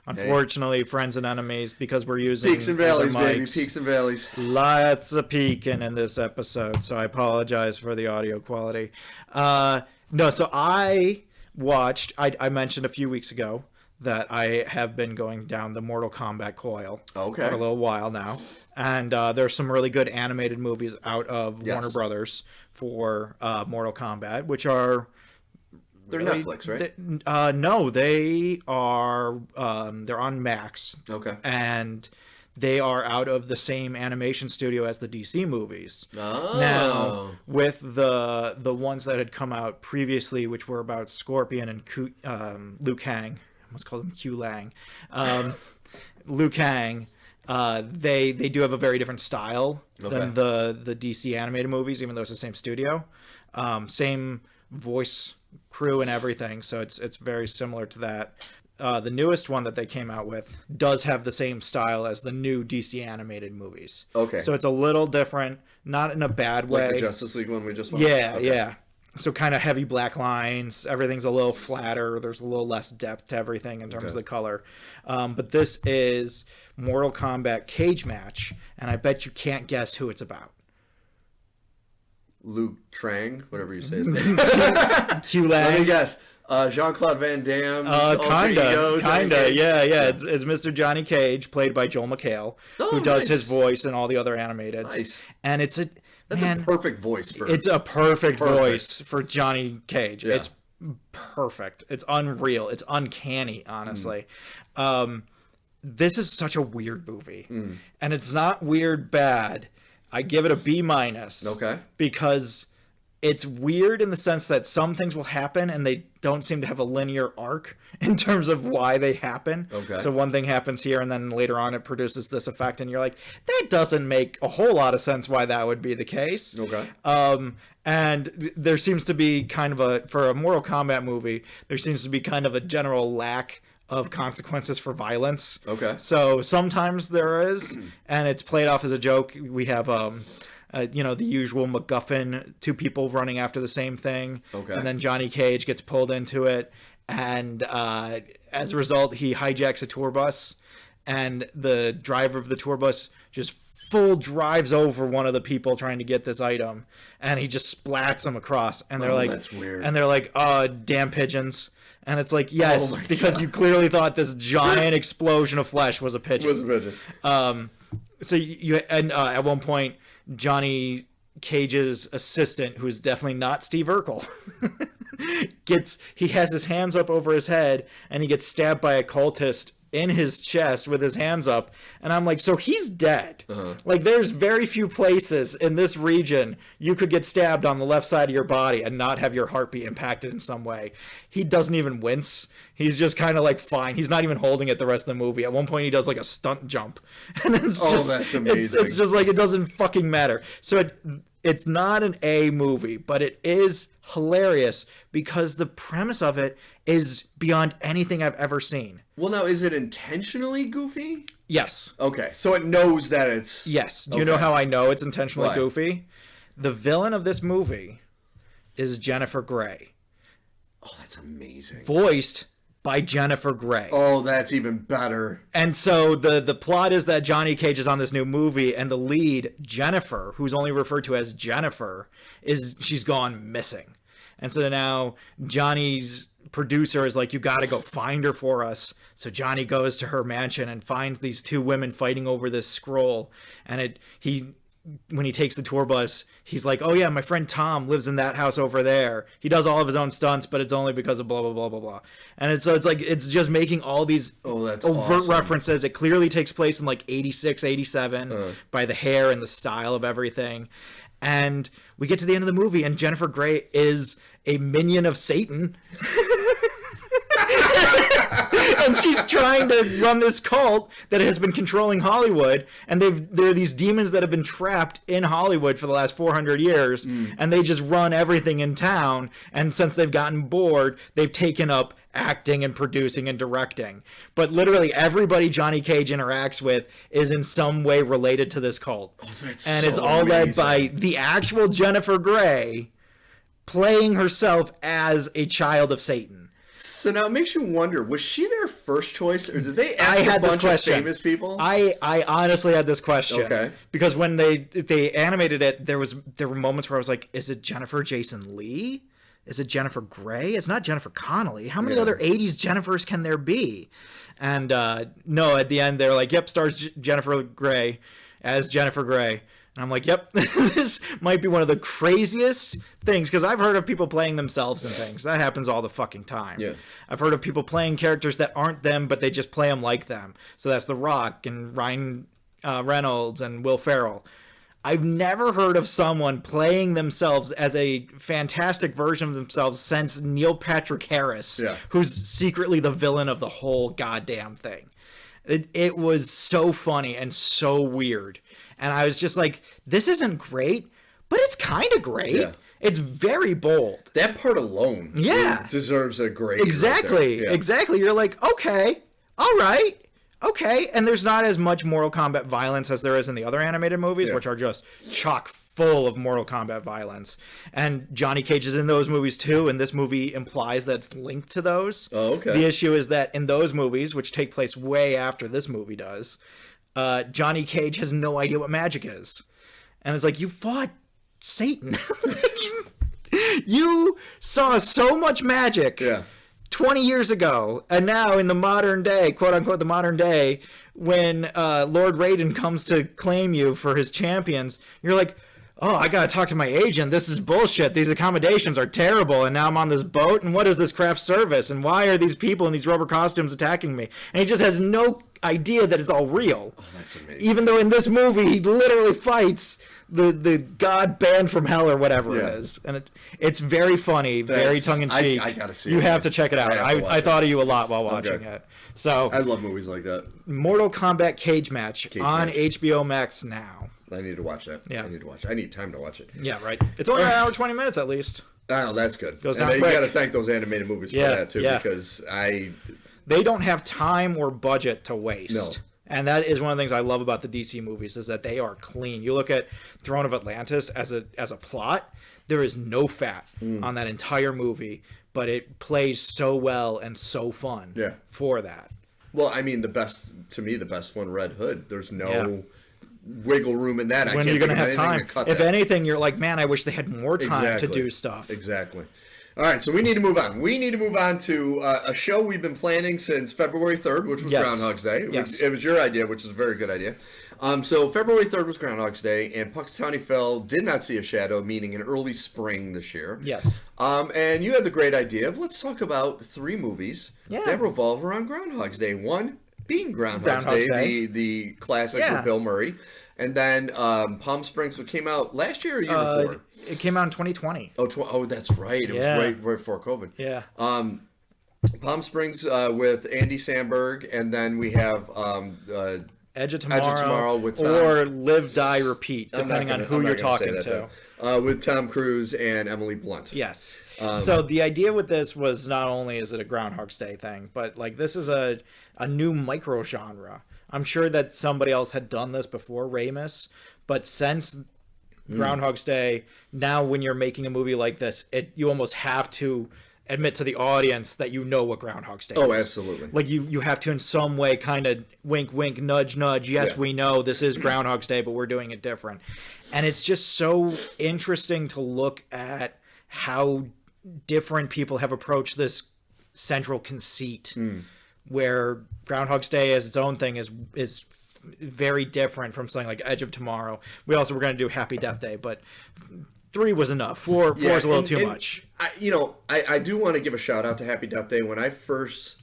Unfortunately, friends and enemies, because we're using peaks and valleys, baby. Peaks and valleys. Lots of peaking in this episode, so I apologize for the audio quality. So I watched, I mentioned a few weeks ago that I have been going down the Mortal Kombat coil for a little while now. And there's some really good animated movies out of Warner Brothers for Mortal Kombat, which are... They're really, Netflix, right? No, they are... they're on Max. Okay. And they are out of the same animation studio as the DC movies. Oh. Now, with the ones that had come out previously, which were about Scorpion and Liu Kang... I almost called him Q Lang. Liu Kang... they do have a very different style than the DC animated movies, even though it's the same studio, same voice crew and everything. So it's very similar to that. The newest one that they came out with does have the same style as the new DC animated movies. Okay. So it's a little different, not in a bad way. Like the Justice League one we just watched? Yeah. So kind of heavy black lines. Everything's a little flatter. There's a little less depth to everything in terms of the color. But this is Mortal Kombat Cage Match, and I bet you can't guess who it's about. Luke Trang, whatever you say his name. Q Lang. Let me guess. Jean-Claude Van Damme's kinda, yeah. It's Mr. Johnny Cage, played by Joel McHale, who does his voice and all the other animated. Nice. And it's a... That's a perfect voice for... It's a perfect voice for Johnny Cage. Yeah. It's perfect. It's unreal. It's uncanny, honestly. This is such a weird movie. And it's not weird bad. I give it a B-. Okay. Because it's weird in the sense that some things will happen and they don't seem to have a linear arc in terms of why they happen. Okay. So one thing happens here and then later on it produces this effect and you're like, that doesn't make a whole lot of sense why that would be the case. Okay. And there seems to be kind of for a Mortal Kombat movie, there seems to be kind of a general lack of consequences for violence. Okay. So sometimes there is, and it's played off as a joke. We have, the usual MacGuffin, 2 people running after the same thing. Okay. And then Johnny Cage gets pulled into it. And as a result, he hijacks a tour bus. And the driver of the tour bus just full drives over one of the people trying to get this item. And he just splats them across. And they're like, that's weird. And they're like, damn pigeons. And it's like, yes, because you clearly thought this giant explosion of flesh was a pigeon. So at one point, Johnny Cage's assistant, who's definitely not Steve Urkel, he has his hands up over his head, and he gets stabbed by a cultist in his chest with his hands up, and I'm like, so he's dead. Like, there's very few places in this region you could get stabbed on the left side of your body and not have your heartbeat impacted in some way. He doesn't even wince. He's just kind of like fine. He's not even holding it the rest of the movie. At one point he does like a stunt jump, and it's that's amazing. It's just like, it doesn't fucking matter. So it's not an A movie, but it is hilarious because the premise of it is beyond anything I've ever seen. Well, now, is it intentionally goofy? Yes. Okay, so it knows that it's... Yes. Do you know how I know it's intentionally goofy? The villain of this movie is Jennifer Grey. Oh, that's amazing. Voiced by Jennifer Grey. Oh, that's even better. And so the plot is that Johnny Cage is on this new movie, and the lead, Jennifer, who's only referred to as Jennifer, she's gone missing. And so now Johnny's producer is like, you got to go find her for us. So Johnny goes to her mansion and finds these two women fighting over this scroll. And when he takes the tour bus, he's like, oh yeah, my friend Tom lives in that house over there. He does all of his own stunts, but it's only because of blah, blah, blah, blah, blah. And it's like, it's just making all these overt references. It clearly takes place in like 86, 87 by the hair and the style of everything. And we get to the end of the movie and Jennifer Grey is a minion of Satan. And she's trying to run this cult that has been controlling Hollywood, and there are these demons that have been trapped in Hollywood for the last 400 years, and they just run everything in town. And since they've gotten bored, they've taken up acting and producing and directing. But literally everybody Johnny Cage interacts with is in some way related to this cult. Oh, that's and so it's all amazing. led by the actual Jennifer Grey playing herself as a child of Satan. So now it makes you wonder, was she their first choice, or did they ask a bunch of famous people? I honestly had this question. Okay. Because when they animated it, there were moments where I was like, is it Jennifer Jason Leigh? Is it Jennifer Grey? It's not Jennifer Connelly. How many other 80s Jennifers can there be? And no, at the end, they're like, yep, stars Jennifer Grey as Jennifer Grey. And I'm like, yep, this might be one of the craziest things, because I've heard of people playing themselves in things. That happens all the fucking time. Yeah. I've heard of people playing characters that aren't them, but they just play them like them. So that's The Rock and Ryan Reynolds and Will Ferrell. I've never heard of someone playing themselves as a fantastic version of themselves since Neil Patrick Harris, who's secretly the villain of the whole goddamn thing. It was so funny and so weird. And I was just like, this isn't great, but it's kind of great. Yeah. It's very bold. That part alone deserves a grade. Exactly. Right exactly. You're like, okay, all right, okay. And there's not as much Mortal Kombat violence as there is in the other animated movies, which are just chock full of Mortal Kombat violence. And Johnny Cage is in those movies too, and this movie implies that it's linked to those. Oh, okay. The issue is that in those movies, which take place way after this movie does, Johnny Cage has no idea what magic is. And it's like, you fought Satan. You saw so much magic 20 years ago, and now in the modern day, quote unquote the modern day, when Lord Raiden comes to claim you for his champions, you're like, oh, I gotta talk to my agent. This is bullshit. These accommodations are terrible, and now I'm on this boat, and what is this craft service, and why are these people in these rubber costumes attacking me? And he just has no idea that it's all real. Oh, that's amazing. Even though in this movie he literally fights the god banned from hell or whatever it is. And it's very funny, very tongue-in-cheek. I gotta see it. You man. have to check it out. I thought of you a lot while watching it. So I love movies like that. Mortal Kombat Cage Match on HBO Max now. I need to watch that. Yeah. I need to watch it. I need time to watch it. Yeah, right. It's only an hour 20 minutes at least. Oh, that's good. Goes down and quick. You got to thank those animated movies for that too, because they don't have time or budget to waste. No. And that is one of the things I love about the DC movies, is that they are clean. You look at Throne of Atlantis as a plot, there is no fat on that entire movie, but it plays so well and so fun for that. Well, I mean, the best one, Red Hood. There's no wiggle room in that. When you're going to have time. If anything, you're like, man, I wish they had more time to do stuff. Exactly. All right, so we need to move on. We need to move on to a show we've been planning since February 3rd, which was Groundhog's Day. It was your idea, which is a very good idea. So February 3rd was Groundhog's Day, and Puxatawny Phil did not see a shadow, meaning an early spring this year. Yes. And you had the great idea of, let's talk about 3 movies that revolve around Groundhog's Day. One being Groundhog's Day, the classic with Bill Murray. And then Palm Springs, what came out last year or year before? It came out in 2020. Oh, that's right. It was right before COVID. Yeah. Palm Springs with Andy Samberg, and then we have Edge of Tomorrow with Tom, or Live, Die, Repeat, depending on who you're talking to. With Tom Cruise and Emily Blunt. Yes. So the idea with this was, not only is it a Groundhog's Day thing, but like this is a new micro genre. I'm sure that somebody else had done this before Ramis, but since Groundhog's Day, now when you're making a movie like this, you almost have to admit to the audience that you know what Groundhog's Day is. Oh, absolutely. Like you have to in some way kind of wink, wink, nudge, nudge. Yes, we know this is Groundhog's Day, but we're doing it different. And it's just so interesting to look at how different people have approached this central conceit, where Groundhog's Day as its own thing is very different from something like Edge of Tomorrow. We also were going to do Happy Death Day, but 3 was enough. 4 is a little too much. I do want to give a shout out to Happy Death Day. When I first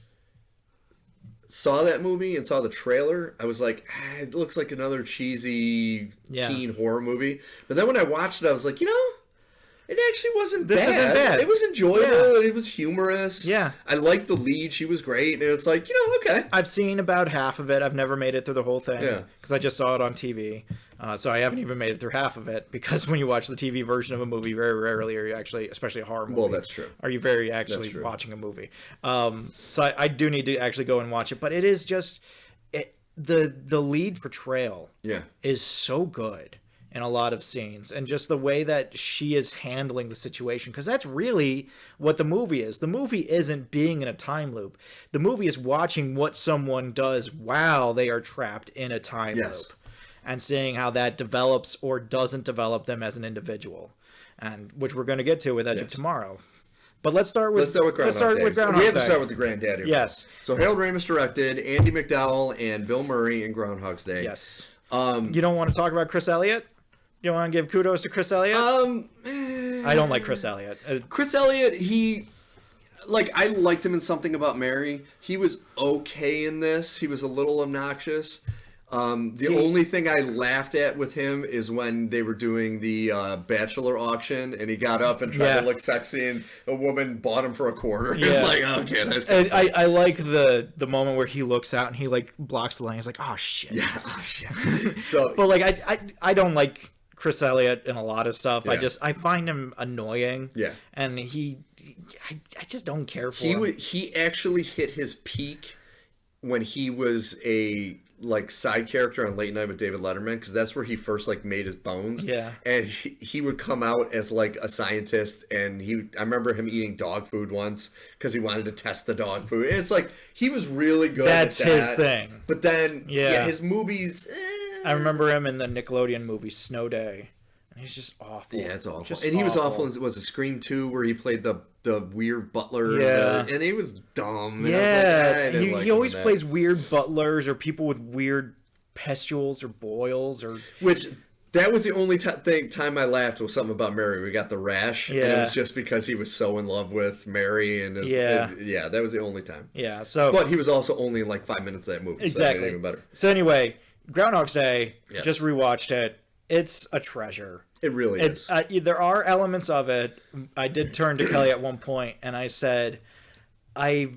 saw that movie and saw the trailer, I was like, it looks like another cheesy teen horror movie. But then when I watched it, I was like, it actually wasn't bad. Isn't bad. It was enjoyable. It was humorous. Yeah. I liked the lead. She was great. And it's like, okay. I've seen about half of it. I've never made it through the whole thing. Yeah. Because I just saw it on TV. So I haven't even made it through half of it. Because when you watch the TV version of a movie, very rarely are you actually, especially a horror movie. Well, that's true. Are you very actually watching a movie? So I do need to actually go and watch it. But it is just, the lead portrayal is so good in a lot of scenes, and just the way that she is handling the situation, because that's really what the movie is. The movie isn't being in a time loop. The movie is watching what someone does while they are trapped in a time loop, and seeing how that develops or doesn't develop them as an individual, and which we're going to get to with Edge of Tomorrow. But let's start with Groundhog Day. We have to start with the granddaddy. Yes. So Harold Ramis directed, Andy McDowell and Bill Murray in Groundhog's Day. Yes. You don't want to talk about Chris Elliott? You want to give kudos to Chris Elliott? I don't like Chris Elliott. Chris Elliott, I liked him in Something About Mary. He was okay in this. He was a little obnoxious. The only thing I laughed at with him is when they were doing the bachelor auction, and he got up and tried to look sexy, and a woman bought him for $0.25. It's like, okay, that's and I like the moment where he looks out and he blocks the line. He's like, oh shit. Yeah, oh shit. So, but I don't like Chris Elliott in a lot of stuff. I find him annoying. Yeah. And I just don't care for him. He actually hit his peak when he was a side character on Late Night with David Letterman, because that's where he first made his bones. Yeah. And he would come out as a scientist, and I remember him eating dog food once because he wanted to test the dog food. And it's he was really good That's at that. his thing. But then his movies I remember him in the Nickelodeon movie Snow Day, and he's just awful. Yeah, it's awful. And he was awful in Scream 2, where he played the weird butler. Yeah. And he was dumb. And yeah. He always plays weird butlers or people with weird pustules or boils. That was the only time I laughed was Something About Mary. We got the rash. Yeah. And it was just because he was so in love with Mary. And that was the only time. Yeah. But he was also only in 5 minutes of that movie. Exactly. So that made it even better. So anyway, Groundhog's Day, just rewatched it. It's a treasure. It really is. There are elements of it. I did turn to Kelly at one point and I said, I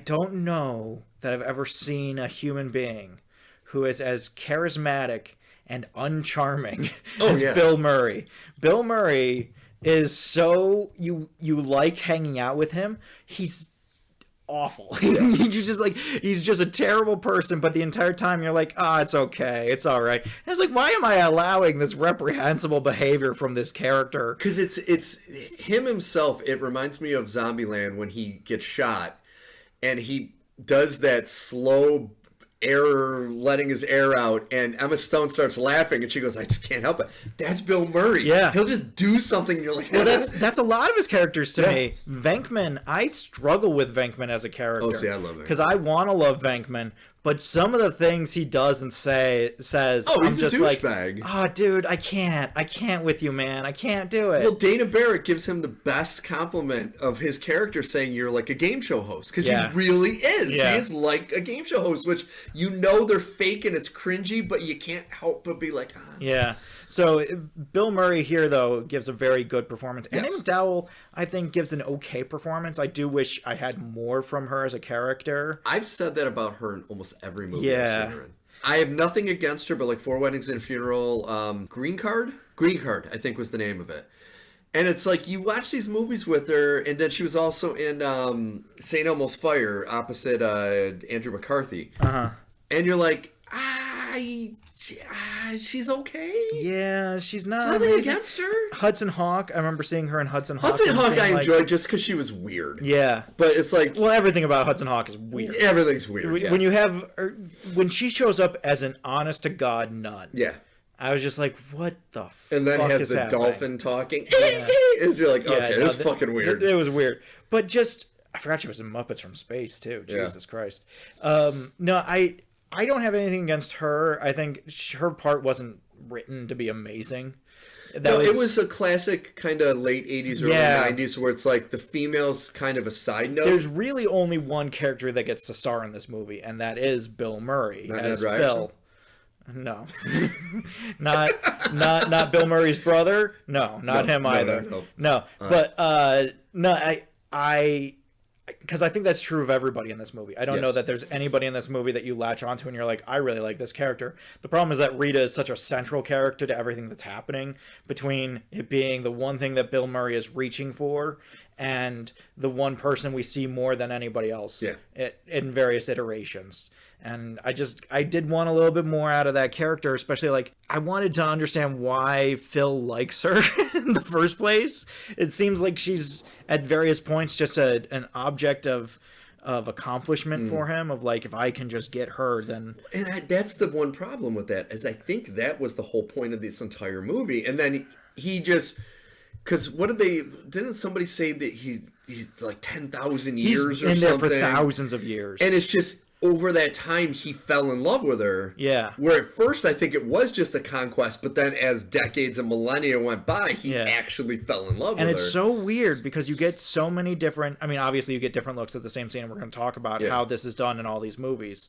don't know that I've ever seen a human being who is as charismatic and uncharming as Bill Murray. Bill Murray is so you like hanging out with him. He's awful. He's just a terrible person, but the entire time you're like, it's okay, it's all right. And it's why am I allowing this reprehensible behavior from this character? Because it's him himself. It reminds me of Zombieland when he gets shot and he does that slow letting his air out, and Emma Stone starts laughing and she goes, I just can't help it. That's Bill Murray. Yeah. He'll just do something and you're like, well, that's a lot of his characters to me. Venkman, I struggle with Venkman as a character. Oh, see, I love Venkman. Because I want to love Venkman, but some of the things he does and says, he's just a douchebag. Dude, I can't with you, man. I can't do it. Well, Dana Barrett gives him the best compliment of his character, saying you're like a game show host, because he really is. Yeah. He is like a game show host, which they're fake and it's cringy, but you can't help but be like, Yeah. So Bill Murray here, though, gives a very good performance. Andy McDowell, I think, gives an okay performance. I do wish I had more from her as a character. I've said that about her in almost every movie I've seen her in. I have nothing against her, but 4 Weddings and a Funeral, Green Card, I think was the name of it. And it's you watch these movies with her, and then she was also in St. Elmo's Fire opposite Andrew McCarthy. Uh-huh. And you're like, she's okay. Yeah, she's not. There's nothing against her. Hudson Hawk. I remember seeing her in Hudson Hawk. Hudson Hawk I enjoyed just because she was weird. Yeah. But it's like... Well, everything about Hudson Hawk is weird. Everything's weird, When you have... When she shows up as an honest-to-God nun. Yeah. I was just like, what the fuck And then has the happening? dolphin talking. Yeah. And you're like, okay, this is fucking weird. It was weird. But just... I forgot she was in Muppets from Space, too. Jesus Christ. No, I don't have anything against her. I think her part wasn't written to be amazing. It was a classic kind of late 80s, early 90s where it's like the female's kind of a side note. There's really only one character that gets to star in this movie, and that is Bill Murray as Phil. No. not Bill Murray's brother. No, not him either. No. But I because I think that's true of everybody in this movie. I don't know that there's anybody in this movie that you latch onto and you're like, I really like this character. The problem is that Rita is such a central character to everything that's happening, between it being the one thing that Bill Murray is reaching for and the one person we see more than anybody else in various iterations. And I did want a little bit more out of that character, especially like I wanted to understand why Phil likes her in the first place. It seems like she's at various points just an object of accomplishment for him, of like, if I can just get her, then... And that's the one problem with that, is I think that was the whole point of this entire movie. And then he just... Because didn't somebody say that he's like 10,000 years or something? He's been there for thousands of years. And it's just... Over that time, he fell in love with her. Yeah. Where at first, I think it was just a conquest, but then as decades and millennia went by, he actually fell in love with her. And it's so weird because you get so many different... I mean, obviously, you get different looks at the same scene, and we're going to talk about how this is done in all these movies.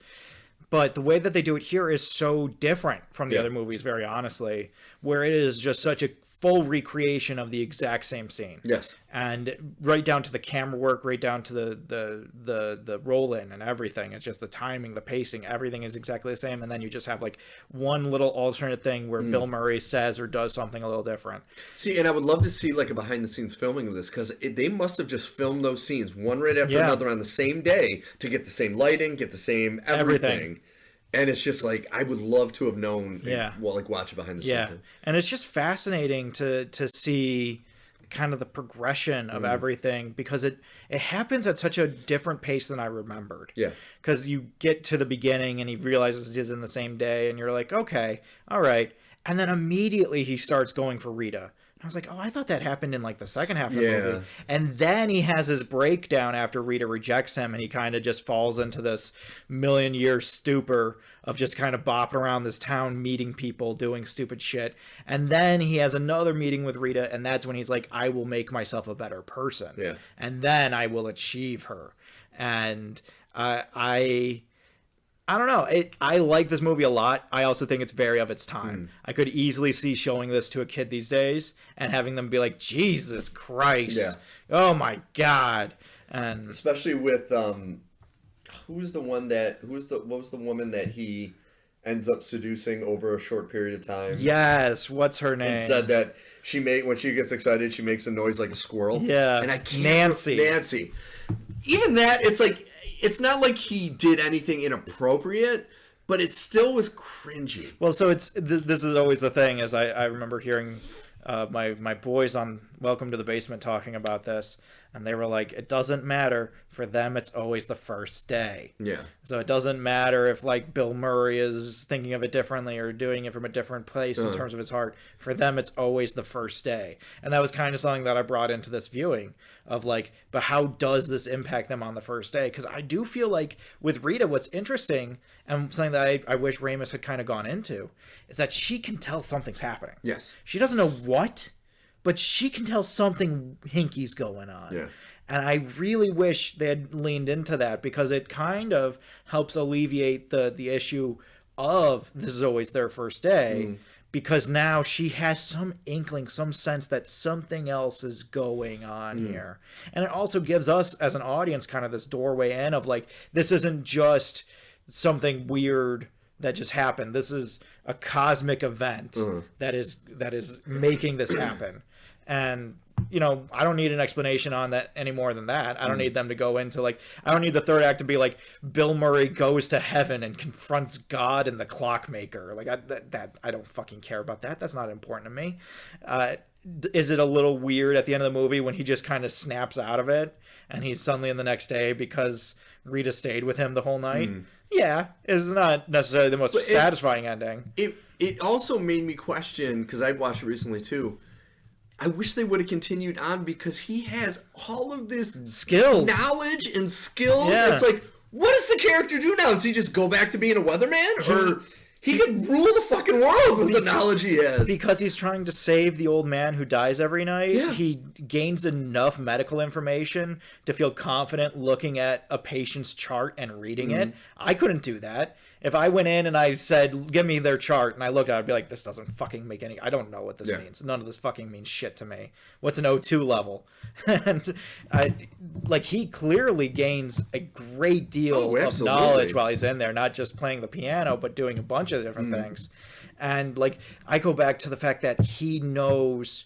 But the way that they do it here is so different from the other movies, very honestly, where it is just such a full recreation of the exact same scene. Yes. And right down to the camera work, right down to the roll-in and everything. It's just the timing, the pacing, everything is exactly the same. And then you just have like one little alternate thing where Bill Murray says or does something a little different. See, and I would love to see like a behind-the-scenes filming of this, because they must have just filmed those scenes one right after another on the same day to get the same lighting, get the same everything. And it's just like, I would love to have known, watch it behind the scenes. Yeah, and it's just fascinating to see kind of the progression of everything, because it happens at such a different pace than I remembered. Yeah. Because you get to the beginning and he realizes it's in the same day and you're like, okay, all right. And then immediately he starts going for Rita. I was like, oh, I thought that happened in like the second half of the movie. And then he has his breakdown after Rita rejects him, and he kind of just falls into this million-year stupor of just kind of bopping around this town, meeting people, doing stupid shit. And then he has another meeting with Rita, and that's when he's like, I will make myself a better person. Yeah. And then I will achieve her. And I don't know. I like this movie a lot. I also think it's very of its time. I could easily see showing this to a kid these days and having them be like, Jesus Christ. Oh my God. And especially with what was the woman that he ends up seducing over a short period of time? Yes, what's her name? And said that when she gets excited, she makes a noise like a squirrel. Yeah. And I can't Nancy. Even that, it's like, it's not like he did anything inappropriate, but it still was cringy. Well, so this is always the thing, is I remember hearing my boys on Welcome to the Basement talking about this, and they were like, it doesn't matter. For them, it's always the first day. Yeah. So it doesn't matter if like Bill Murray is thinking of it differently or doing it from a different place in terms of his heart. For them, it's always the first day. And that was kind of something that I brought into this viewing of like, but how does this impact them on the first day? Because I do feel like with Rita, what's interesting and something that I wish Ramis had kind of gone into is that she can tell something's happening. Yes. She doesn't know what, but she can tell something hinky's going on. Yeah. And I really wish they had leaned into that, because it kind of helps alleviate the issue of this is always their first day, because now she has some inkling, some sense that something else is going on here. And it also gives us as an audience kind of this doorway in of like, this isn't just something weird that just happened. This is a cosmic event that is making this happen. And you know, I don't need an explanation on that any more than that. I don't need them to go into, like, I don't need the third act to be like Bill Murray goes to heaven and confronts God and the clockmaker. Like, I don't fucking care about that. That's not important to me. Is it a little weird at the end of the movie when he just kind of snaps out of it and he's suddenly in the next day because Rita stayed with him the whole night? Yeah, it's not necessarily the most satisfying ending. It also made me question, because I watched it recently too, I wish they would have continued on, because he has all of this skills, knowledge and skills. Yeah. It's like, what does the character do now? Does he just go back to being a weatherman? Or he could rule the fucking world with the knowledge he has. Because he's trying to save the old man who dies every night, he gains enough medical information to feel confident looking at a patient's chart and reading it. I couldn't do that. If I went in and I said, give me their chart, and I looked at it, I'd be like, this doesn't fucking make any... I don't know what this means. None of this fucking means shit to me. What's an O2 level? And he clearly gains a great deal of knowledge while he's in there, not just playing the piano, but doing a bunch of different things. And, like, I go back to the fact that he knows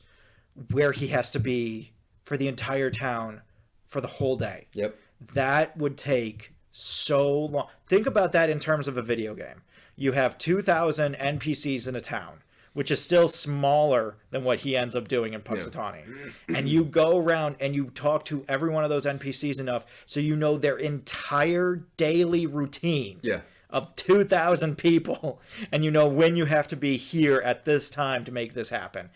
where he has to be for the entire town for the whole day. Yep. That would take so long. Think about that in terms of a video game. You have 2,000 NPCs in a town, which is still smaller than what he ends up doing in Punxsutawney. And you go around and you talk to every one of those NPCs enough so you know their entire daily routine of 2,000 people. And you know when you have to be here at this time to make this happen.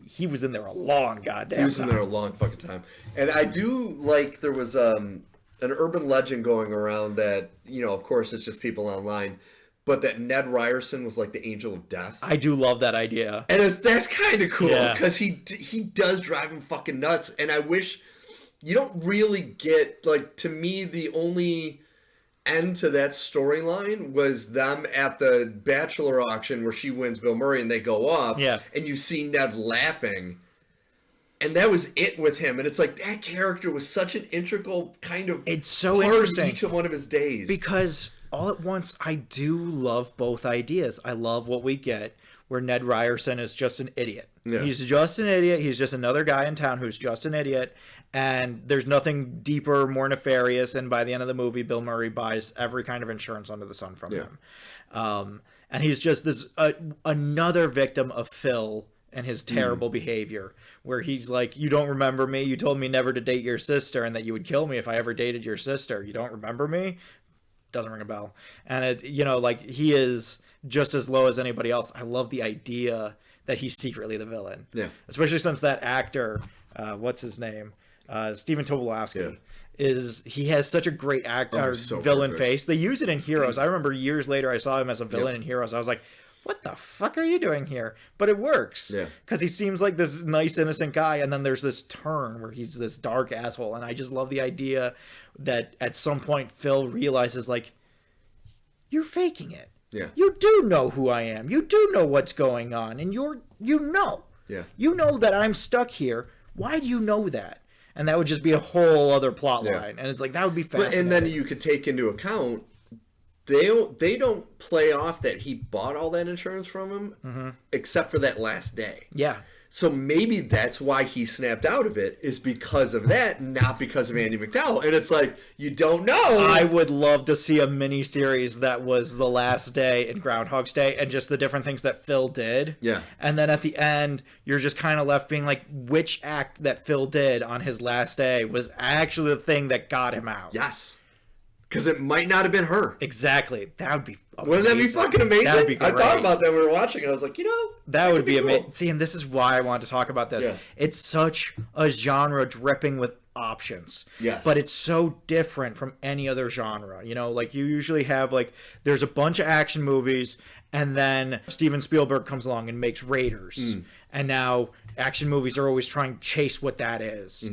He was in there a long goddamn time. He was in there a long fucking time. And I do like, there was an urban legend going around that, you know, of course it's just people online, but that Ned Ryerson was like the angel of death. I do love that idea. And that's kind of cool, because he does drive him fucking nuts. And I wish, you don't really get, like, to me, the only end to that storyline was them at the Bachelor auction where she wins Bill Murray and they go off. Yeah. And you see Ned laughing. And that was it with him. And it's like, that character was such an integral kind of it's so interesting of each one of his days. Because all at once, I do love both ideas. I love what we get where Ned Ryerson is just an idiot. Yeah. He's just an idiot. He's just another guy in town who's just an idiot. And there's nothing deeper, more nefarious. And by the end of the movie, Bill Murray buys every kind of insurance under the sun from him. And he's just this another victim of Phil and his terrible behavior, where he's like, you don't remember me? You told me never to date your sister and that you would kill me if I ever dated your sister. You don't remember me? Doesn't ring a bell. And, it, you know, like, he is just as low as anybody else. I love the idea that he's secretly the villain. Yeah. Especially since that actor, what's his name? Stephen Tobolowsky. Yeah. He has such a great villain face. They use it in Heroes. I remember years later I saw him as a villain in Heroes. I was like, what the fuck are you doing here? But it works. Yeah. Because he seems like this nice, innocent guy, and then there's this turn where he's this dark asshole. And I just love the idea that at some point Phil realizes, like, you're faking it. Yeah. You do know who I am. You do know what's going on. And you know. Yeah. You know that I'm stuck here. Why do you know that? And that would just be a whole other plot line. And it's like, that would be fascinating. And then you could take into account, they don't play off that he bought all that insurance from him, except for that last day. Yeah. So maybe that's why he snapped out of it, is because of that, not because of Andie MacDowell. And it's like, you don't know. I would love to see a mini series that was the last day in Groundhog's Day and just the different things that Phil did. Yeah. And then at the end, you're just kind of left being like, which act that Phil did on his last day was actually the thing that got him out. Yes. Because it might not have been her. Exactly. That would be amazing. Wouldn't that be fucking amazing? That would be great. I thought about that when we were watching it. I was like, that would be amazing. See, and this is why I wanted to talk about this. Yeah. It's such a genre dripping with options. Yes. But it's so different from any other genre. You know, like, you usually have, like, there's a bunch of action movies, and then Steven Spielberg comes along and makes Raiders. And now action movies are always trying to chase what that is.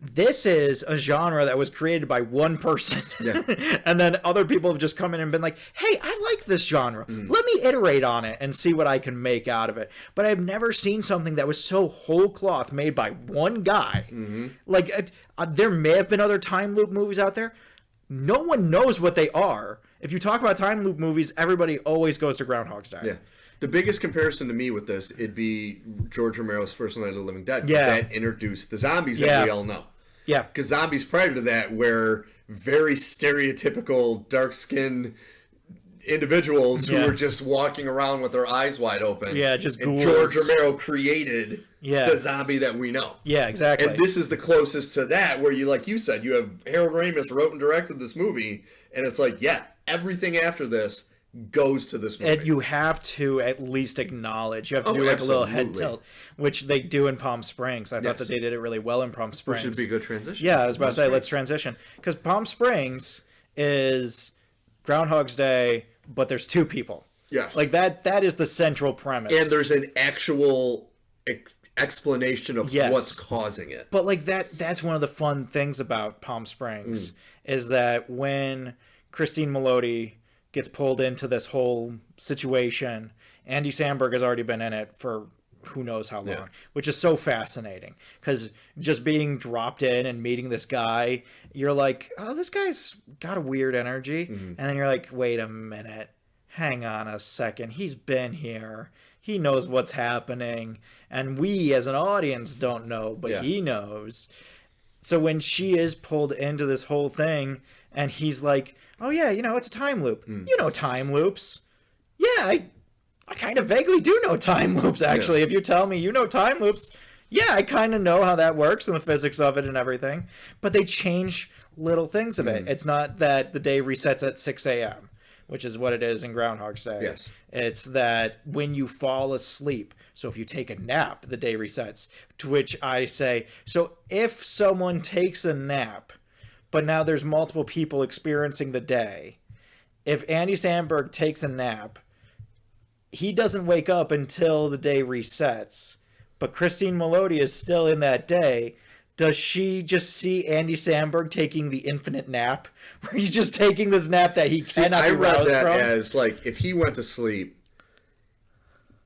This is a genre that was created by one person. Yeah. And then other people have just come in and been like, hey, I like this genre. Let me iterate on it and see what I can make out of it. But I've never seen something that was so whole cloth made by one guy. Like, there may have been other time loop movies out there. No one knows what they are. If you talk about time loop movies, everybody always goes to Groundhog's Day. Yeah. The biggest comparison to me with this, it'd be George Romero's First Night of the Living Dead. Yeah. That introduced the zombies that we all know. Yeah. Because zombies prior to that were very stereotypical, dark-skinned individuals who were just walking around with their eyes wide open. Yeah, just ghouls. And George Romero created the zombie that we know. Yeah, exactly. And this is the closest to that, where you, like you said, you have Harold Ramis wrote and directed this movie, and it's like, everything after this goes to this movie. And you have to at least acknowledge. You have to do like a little head tilt, which they do in Palm Springs. I thought that they did it really well in Palm Springs. Which would be a good transition. Yeah, I was about to say, let's transition. Because Palm Springs is Groundhog's Day, but there's two people. Yes. Like that is the central premise. And there's an actual explanation of what's causing it. But like that's one of the fun things about Palm Springs is that when Christine Melody gets pulled into this whole situation, Andy Samberg has already been in it for who knows how long, which is so fascinating because just being dropped in and meeting this guy, you're like, oh, this guy's got a weird energy. And then you're like, wait a minute, hang on a second. He's been here. He knows what's happening. And we as an audience don't know, but he knows. So when she is pulled into this whole thing and he's like, oh yeah, it's a time loop. You know time loops. Yeah, I kind of vaguely do know time loops, actually. If you tell me you know time loops, I kind of know how that works and the physics of it and everything. But they change little things of it. It's not that the day resets at 6 a.m., which is what it is in Groundhog's Day. Yes. It's that when you fall asleep, so if you take a nap, the day resets. To which I say, so if someone takes a nap, but now there's multiple people experiencing the day, if Andy Samberg takes a nap, he doesn't wake up until the day resets, but Christine Melody is still in that day. Does she just see Andy Samberg taking the infinite nap, where he's just taking this nap that he cannot be roused from? I read that as, like, if he went to sleep,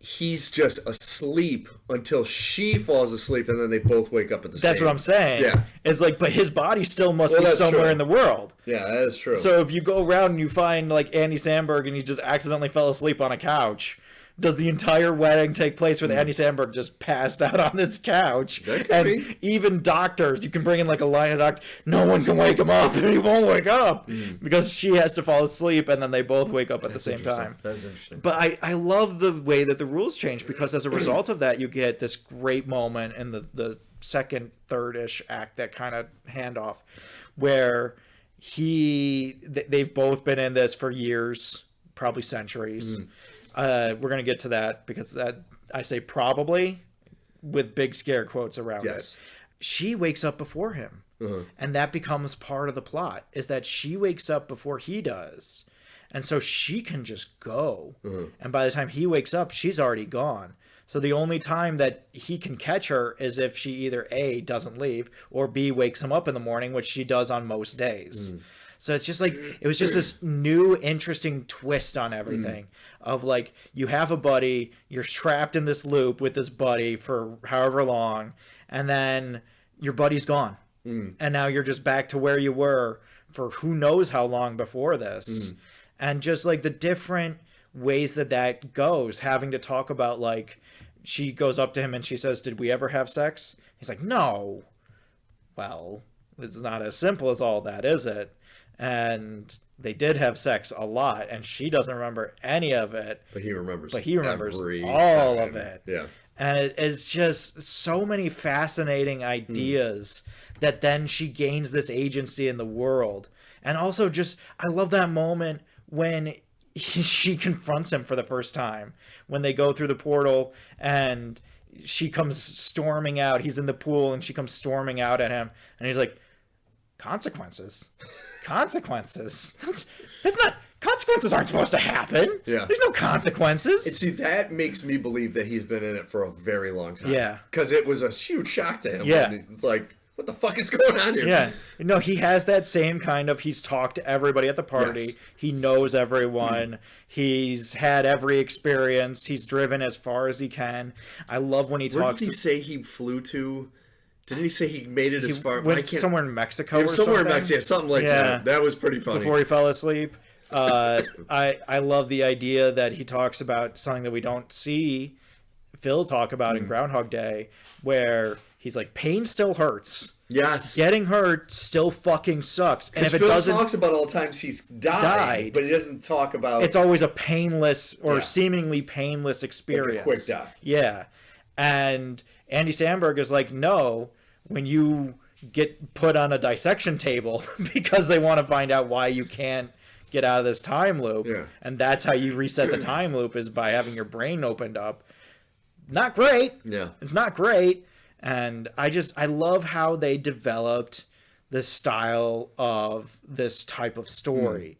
he's just asleep until she falls asleep, and then they both wake up at the same time. That's what I'm saying. Yeah. It's like, but his body still must be somewhere in the world. Yeah, that is true. So if you go around and you find, like, Andy Samberg and he just accidentally fell asleep on a couch, does the entire wedding take place with Andy Samberg just passed out on this couch? That could and be. Even doctors, you can bring in like a line of doctors, no one can wake him up and he won't wake up because she has to fall asleep and then they both wake up at the same time. That's interesting. But I love the way that the rules change because as a result of that, you get this great moment in the second, third-ish act, that kind of handoff where they've both been in this for years, probably centuries. We're going to get to that because that I say probably with big scare quotes around it. She wakes up before him. And that becomes part of the plot, is that she wakes up before he does. And so she can just go. And by the time he wakes up, she's already gone. So the only time that he can catch her is if she either A, doesn't leave, or B, wakes him up in the morning, which she does on most days. So it's just like, it was just this new, interesting twist on everything of like, you have a buddy, you're trapped in this loop with this buddy for however long, and then your buddy's gone. And now you're just back to where you were for who knows how long before this. And just like the different ways that goes, having to talk about like, she goes up to him and she says, did we ever have sex? He's like, no. Well, it's not as simple as all that, is it? And they did have sex a lot, and she doesn't remember any of it. But he remembers. All of it. Yeah. And it's just so many fascinating ideas that then she gains this agency in the world. And also just, I love that moment when she confronts him for the first time, when they go through the portal and she comes storming out. He's in the pool and she comes storming out at him. And he's like, consequences. That's not, consequences aren't supposed to happen. Yeah. There's no consequences. And see, that makes me believe that he's been in it for a very long time. Yeah. Because it was a huge shock to him. Yeah. It's like, what the fuck is going on here? Yeah. No, he has that same kind of, he's talked to everybody at the party. Yes. He knows everyone. He's had every experience. He's driven as far as he can. I love when he talks. Where did he say he flew to? Didn't he say he made it as far? Went somewhere in Mexico or somewhere something? In Mexico, something like that. That was pretty funny. Before he fell asleep. I love the idea that he talks about something that we don't see Phil talk about in Groundhog Day, where he's like, pain still hurts. Yes. Getting hurt still fucking sucks. And if it doesn't, talks about all the times he's died, but he doesn't talk about... It's always a painless or seemingly painless experience. Like a quick death. Yeah. And Andy Samberg is like, no, when you get put on a dissection table because they want to find out why you can't get out of this time loop, and that's how you reset the time loop, is by having your brain opened up. Not great. Yeah. It's not great. And I love how they developed the style of this type of story.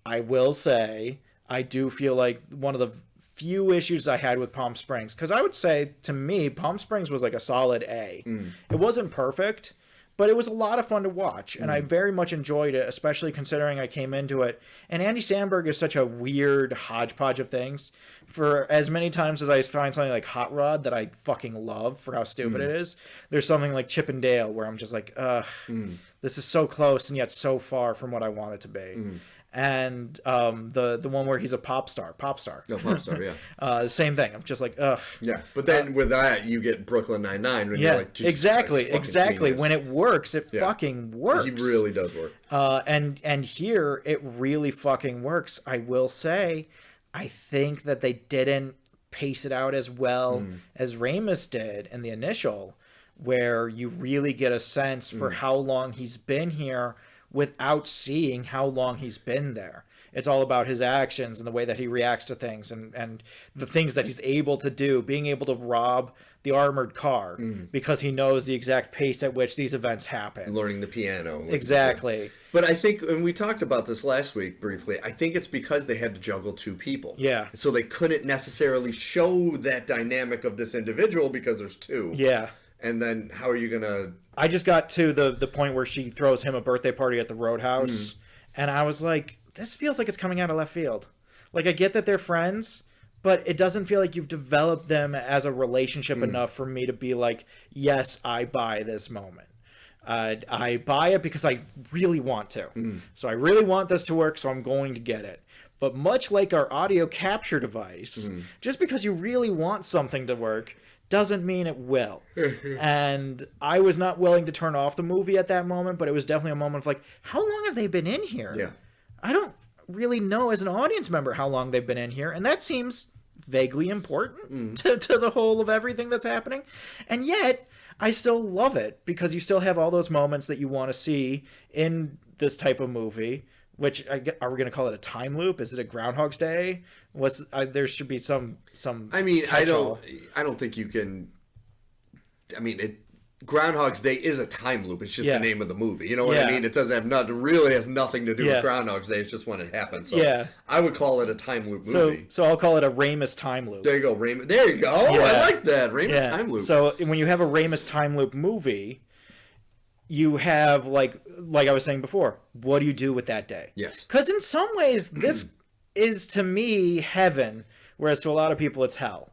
I will say, I do feel like one of the few issues I had with Palm Springs, because I would say, to me, Palm Springs was like a solid A. It wasn't perfect, but it was a lot of fun to watch, and I very much enjoyed it, especially considering I came into it. And Andy Samberg is such a weird hodgepodge of things. For as many times as I find something like Hot Rod that I fucking love for how stupid it is, there's something like Chip and Dale where I'm just like, this is so close and yet so far from what I want it to be. And the one where he's a pop star. No, pop star, yeah. Same thing. I'm just like, ugh. Yeah, but then with that, you get Brooklyn Nine-Nine. When you're like, exactly. Genius. When it works, it fucking works. He really does work. And here, it really fucking works. I will say, I think that they didn't pace it out as well as Ramis did in the initial, where you really get a sense for how long he's been here without seeing how long he's been there. It's all about his actions and the way that he reacts to things, and the things that he's able to do, being able to rob the armored car because he knows the exact pace at which these events happen. Learning the piano. Exactly. But I think, and we talked about this last week briefly, I think it's because they had to juggle two people. Yeah. So they couldn't necessarily show that dynamic of this individual because there's two. Yeah. And then how are you going to... I just got to the point where she throws him a birthday party at the Roadhouse, and I was like, this feels like it's coming out of left field. Like, I get that they're friends, but it doesn't feel like you've developed them as a relationship enough for me to be like, yes, I buy this moment. I buy it because I really want to. So I really want this to work, so I'm going to get it. But much like our audio capture device, just because you really want something to work doesn't mean it will. And I was not willing to turn off the movie at that moment, but it was definitely a moment of like, how long have they been in here? Yeah. I don't really know as an audience member how long they've been in here, and that seems vaguely important to the whole of everything that's happening. And yet, I still love it, because you still have all those moments that you want to see in this type of movie, which, are we going to call it a time loop? Is it a Groundhog's Day? There should be some I mean, I don't think you can... I mean, Groundhog's Day is a time loop. It's just the name of the movie. You know what I mean? It doesn't have nothing. Really has nothing to do with Groundhog's Day. It's just when it happens. So I would call it a time loop movie. So I'll call it a Ramis time loop. There you go, Ramis. There you go. Yeah. I like that, Ramis time loop. So when you have a Ramis time loop movie, you have like I was saying before, what do you do with that day? Yes. Because in some ways, this is to me heaven. Whereas to a lot of people, it's hell.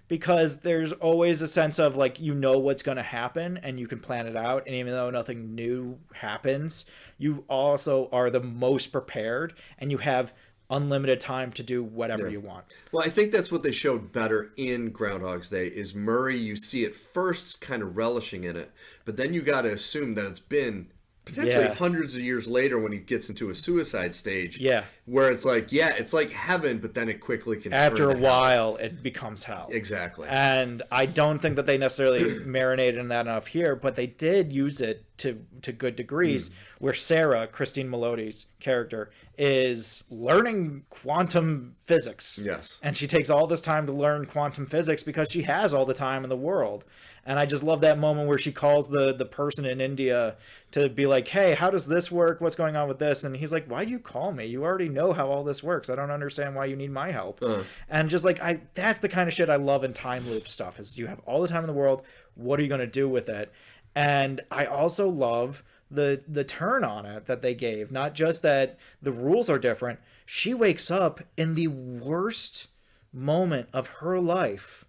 Because there's always a sense of, like, you know what's going to happen, and you can plan it out. And even though nothing new happens, you also are the most prepared, and you have unlimited time to do whatever you want. Well, I think that's what they showed better in Groundhog's Day, is Murray, you see at first kind of relishing in it, but then you got to assume that it's been... potentially hundreds of years later when he gets into a suicide stage. Yeah. Where it's like, it's like heaven, but then it quickly can after turn a while, it becomes hell. Exactly. And I don't think that they necessarily marinated in that enough here, but they did use it to good degrees, where Sarah, Christine Melodi's character, is learning quantum physics. Yes. And she takes all this time to learn quantum physics because she has all the time in the world. And I just love that moment where she calls the person in India to be like, hey, how does this work? What's going on with this? And he's like, why do you call me? You already know how all this works. I don't understand why you need my help. And just like, that's the kind of shit I love in time loop stuff, is you have all the time in the world. What are you going to do with it? And I also love the turn on it that they gave. Not just that the rules are different. She wakes up in the worst moment of her life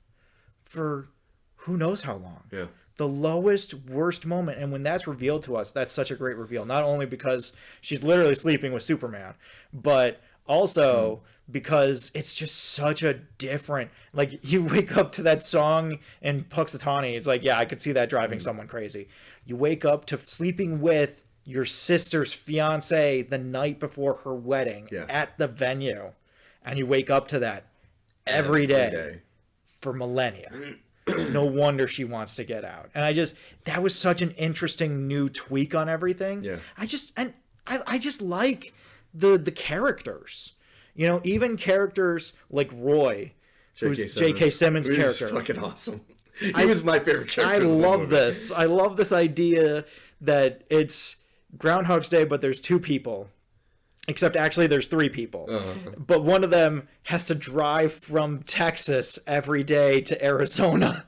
for who knows how long. Yeah. The lowest, worst moment. And when that's revealed to us, that's such a great reveal. Not only because she's literally sleeping with Superman, but Also, because it's just such a different, like, you wake up to that song in Puxatawny, it's like, yeah, I could see that driving someone crazy. You wake up to sleeping with your sister's fiance the night before her wedding at the venue, and you wake up to that every day for millennia. No wonder she wants to get out. And that was such an interesting new tweak on everything. Yeah. I just like the characters. You know, even characters like Roy, who's J.K. Simmons' character. Fucking awesome. He was my favorite character. I love this. I love this idea that it's Groundhog's Day, but there's two people. Except actually there's three people. But one of them has to drive from Texas every day to Arizona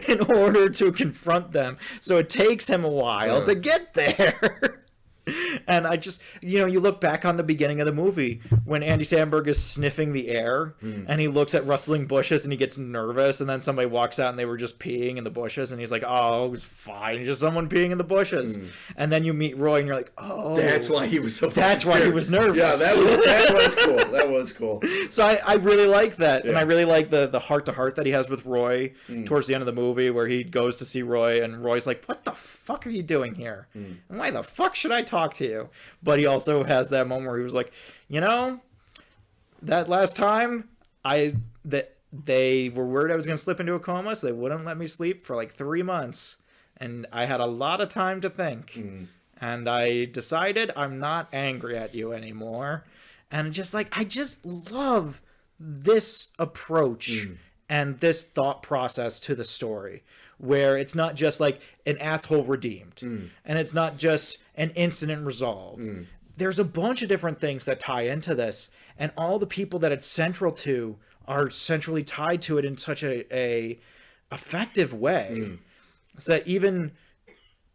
in order to confront them. So it takes him a while to get there. And I just, you know, you look back on the beginning of the movie when Andy Samberg is sniffing the air and he looks at rustling bushes and he gets nervous, and then somebody walks out and they were just peeing in the bushes, and he's like, oh, it was fine, it's just someone peeing in the bushes. And then you meet Roy and you're like, oh, that's why he was so that's why he was nervous. Yeah, that was cool. That was cool. So I really like that. And I really like the heart-to-heart that he has with Roy towards the end of the movie, where he goes to see Roy and Roy's like, what the fuck are you doing here? And why the fuck should I talk to you? But he also has that moment where he was like, you know, that last time they were worried I was going to slip into a coma, so they wouldn't let me sleep for like 3 months. And I had a lot of time to think. And I decided I'm not angry at you anymore. And just like, I just love this approach and this thought process to the story, where it's not just like an asshole redeemed and it's not just an incident resolved. There's a bunch of different things that tie into this, and all the people that it's central to are centrally tied to it in such a effective way. So that even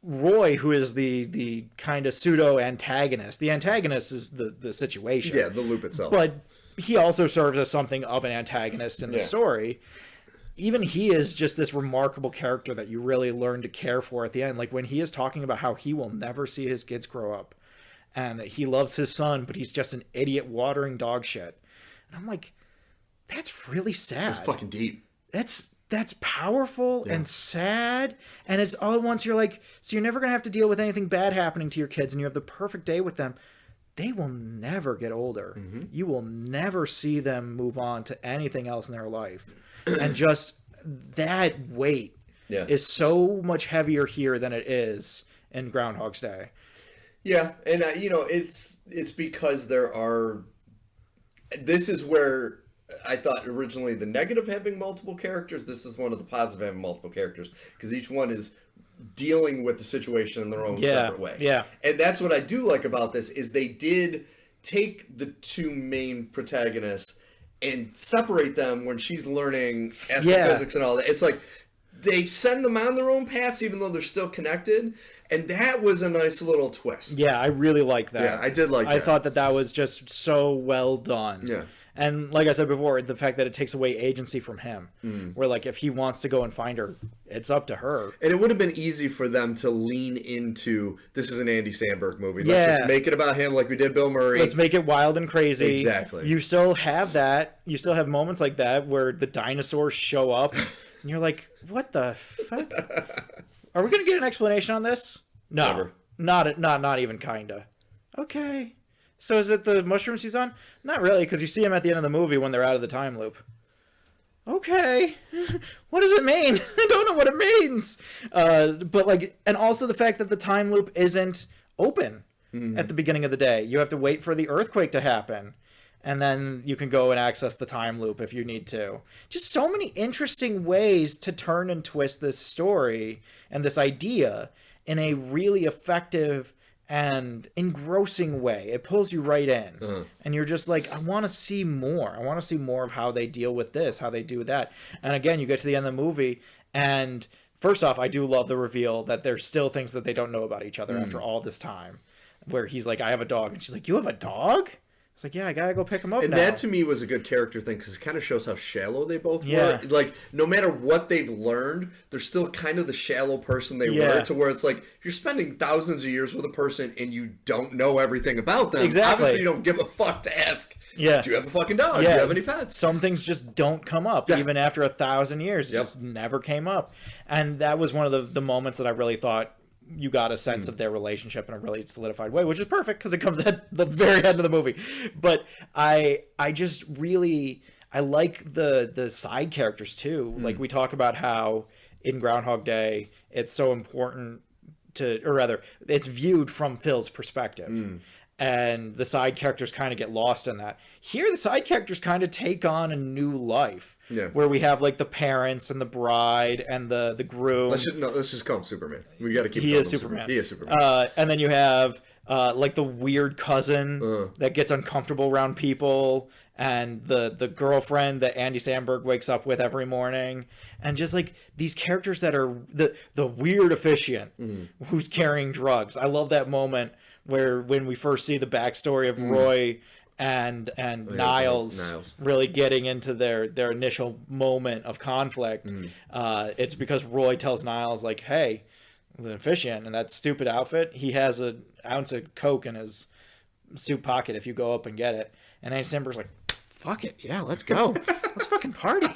Roy, who is the kind of pseudo antagonist, the antagonist is the situation. Yeah, the loop itself. But he also serves as something of an antagonist in the story. Even he is just this remarkable character that you really learn to care for at the end. Like when he is talking about how he will never see his kids grow up, and he loves his son, but he's just an idiot watering dog shit. And I'm like, that's really sad. It's fucking deep. That's powerful and sad. And it's all at once. You're like, so you're never going to have to deal with anything bad happening to your kids, and you have the perfect day with them. They will never get older. You will never see them move on to anything else in their life. And just that weight is so much heavier here than it is in Groundhog's Day. Yeah, and you know, it's because this is where I thought originally the negative having multiple characters, this is one of the positive having multiple characters, because each one is dealing with the situation in their own separate way. Yeah. And that's what I do like about this, is they did take the two main protagonists and separate them when she's learning astrophysics and all that. It's like they send them on their own paths even though they're still connected. And that was a nice little twist. Yeah, I really like that. Yeah, I did like that. I thought that was just so well done. Yeah. And like I said before, the fact that it takes away agency from him. Where like if he wants to go and find her, it's up to her. And it would have been easy for them to lean into, this is an Andy Samberg movie. Let's just make it about him like we did Bill Murray. Let's make it wild and crazy. Exactly. You still have that. You still have moments like that where the dinosaurs show up and you're like, what the fuck? Are we going to get an explanation on this? No. Never. Not even kinda. Okay. So is it the mushrooms he's on? Not really, because you see him at the end of the movie when they're out of the time loop. Okay. What does it mean? I don't know what it means. But like, and also the fact that the time loop isn't open at the beginning of the day. You have to wait for the earthquake to happen. And then you can go and access the time loop if you need to. Just so many interesting ways to turn and twist this story and this idea in a really effective and engrossing way. It pulls you right in. And you're just like, I want to see more. I want to see more of how they deal with this, how they do that. And again, you get to the end of the movie, and first off, I do love the reveal that there's still things that they don't know about each other after all this time. Where he's like, I have a dog. And she's like, you have a dog? It's like, yeah, I gotta go pick him up and now. that to me was a good character thing because it kind of shows how shallow they both were. Like, no matter what they've learned, they're still kind of the shallow person they were, to where it's like, you're spending thousands of years with a person and you don't know everything about them. Exactly. Obviously, you don't give a fuck to ask, do you have a fucking dog? Do you have any pets? Some things just don't come up. Even after 1,000 years. It just never came up. And that was one of the moments that I really thought you got a sense of their relationship in a really solidified way, which is perfect because it comes at the very end of the movie. But I just really, I like the side characters too. Like we talk about how in Groundhog Day, it's so important to, or rather, it's viewed from Phil's perspective. And the side characters kind of get lost in that. Here, the side characters kind of take on a new life. Where we have like the parents and the bride and the groom. Let's just call him Superman. We got to keep. He is Superman. He is Superman. And then you have like the weird cousin that gets uncomfortable around people, and the girlfriend that Andy Samberg wakes up with every morning, and just like these characters that are the weird officiant who's carrying drugs. I love that moment where when we first see the backstory of Roy and Niles really getting into their initial moment of conflict. It's because Roy tells Niles, like, hey, the officiant in that stupid outfit, he has an ounce of coke in his suit pocket if you go up and get it. And Andy Samberg's like, fuck it, yeah, let's go. Let's fucking party.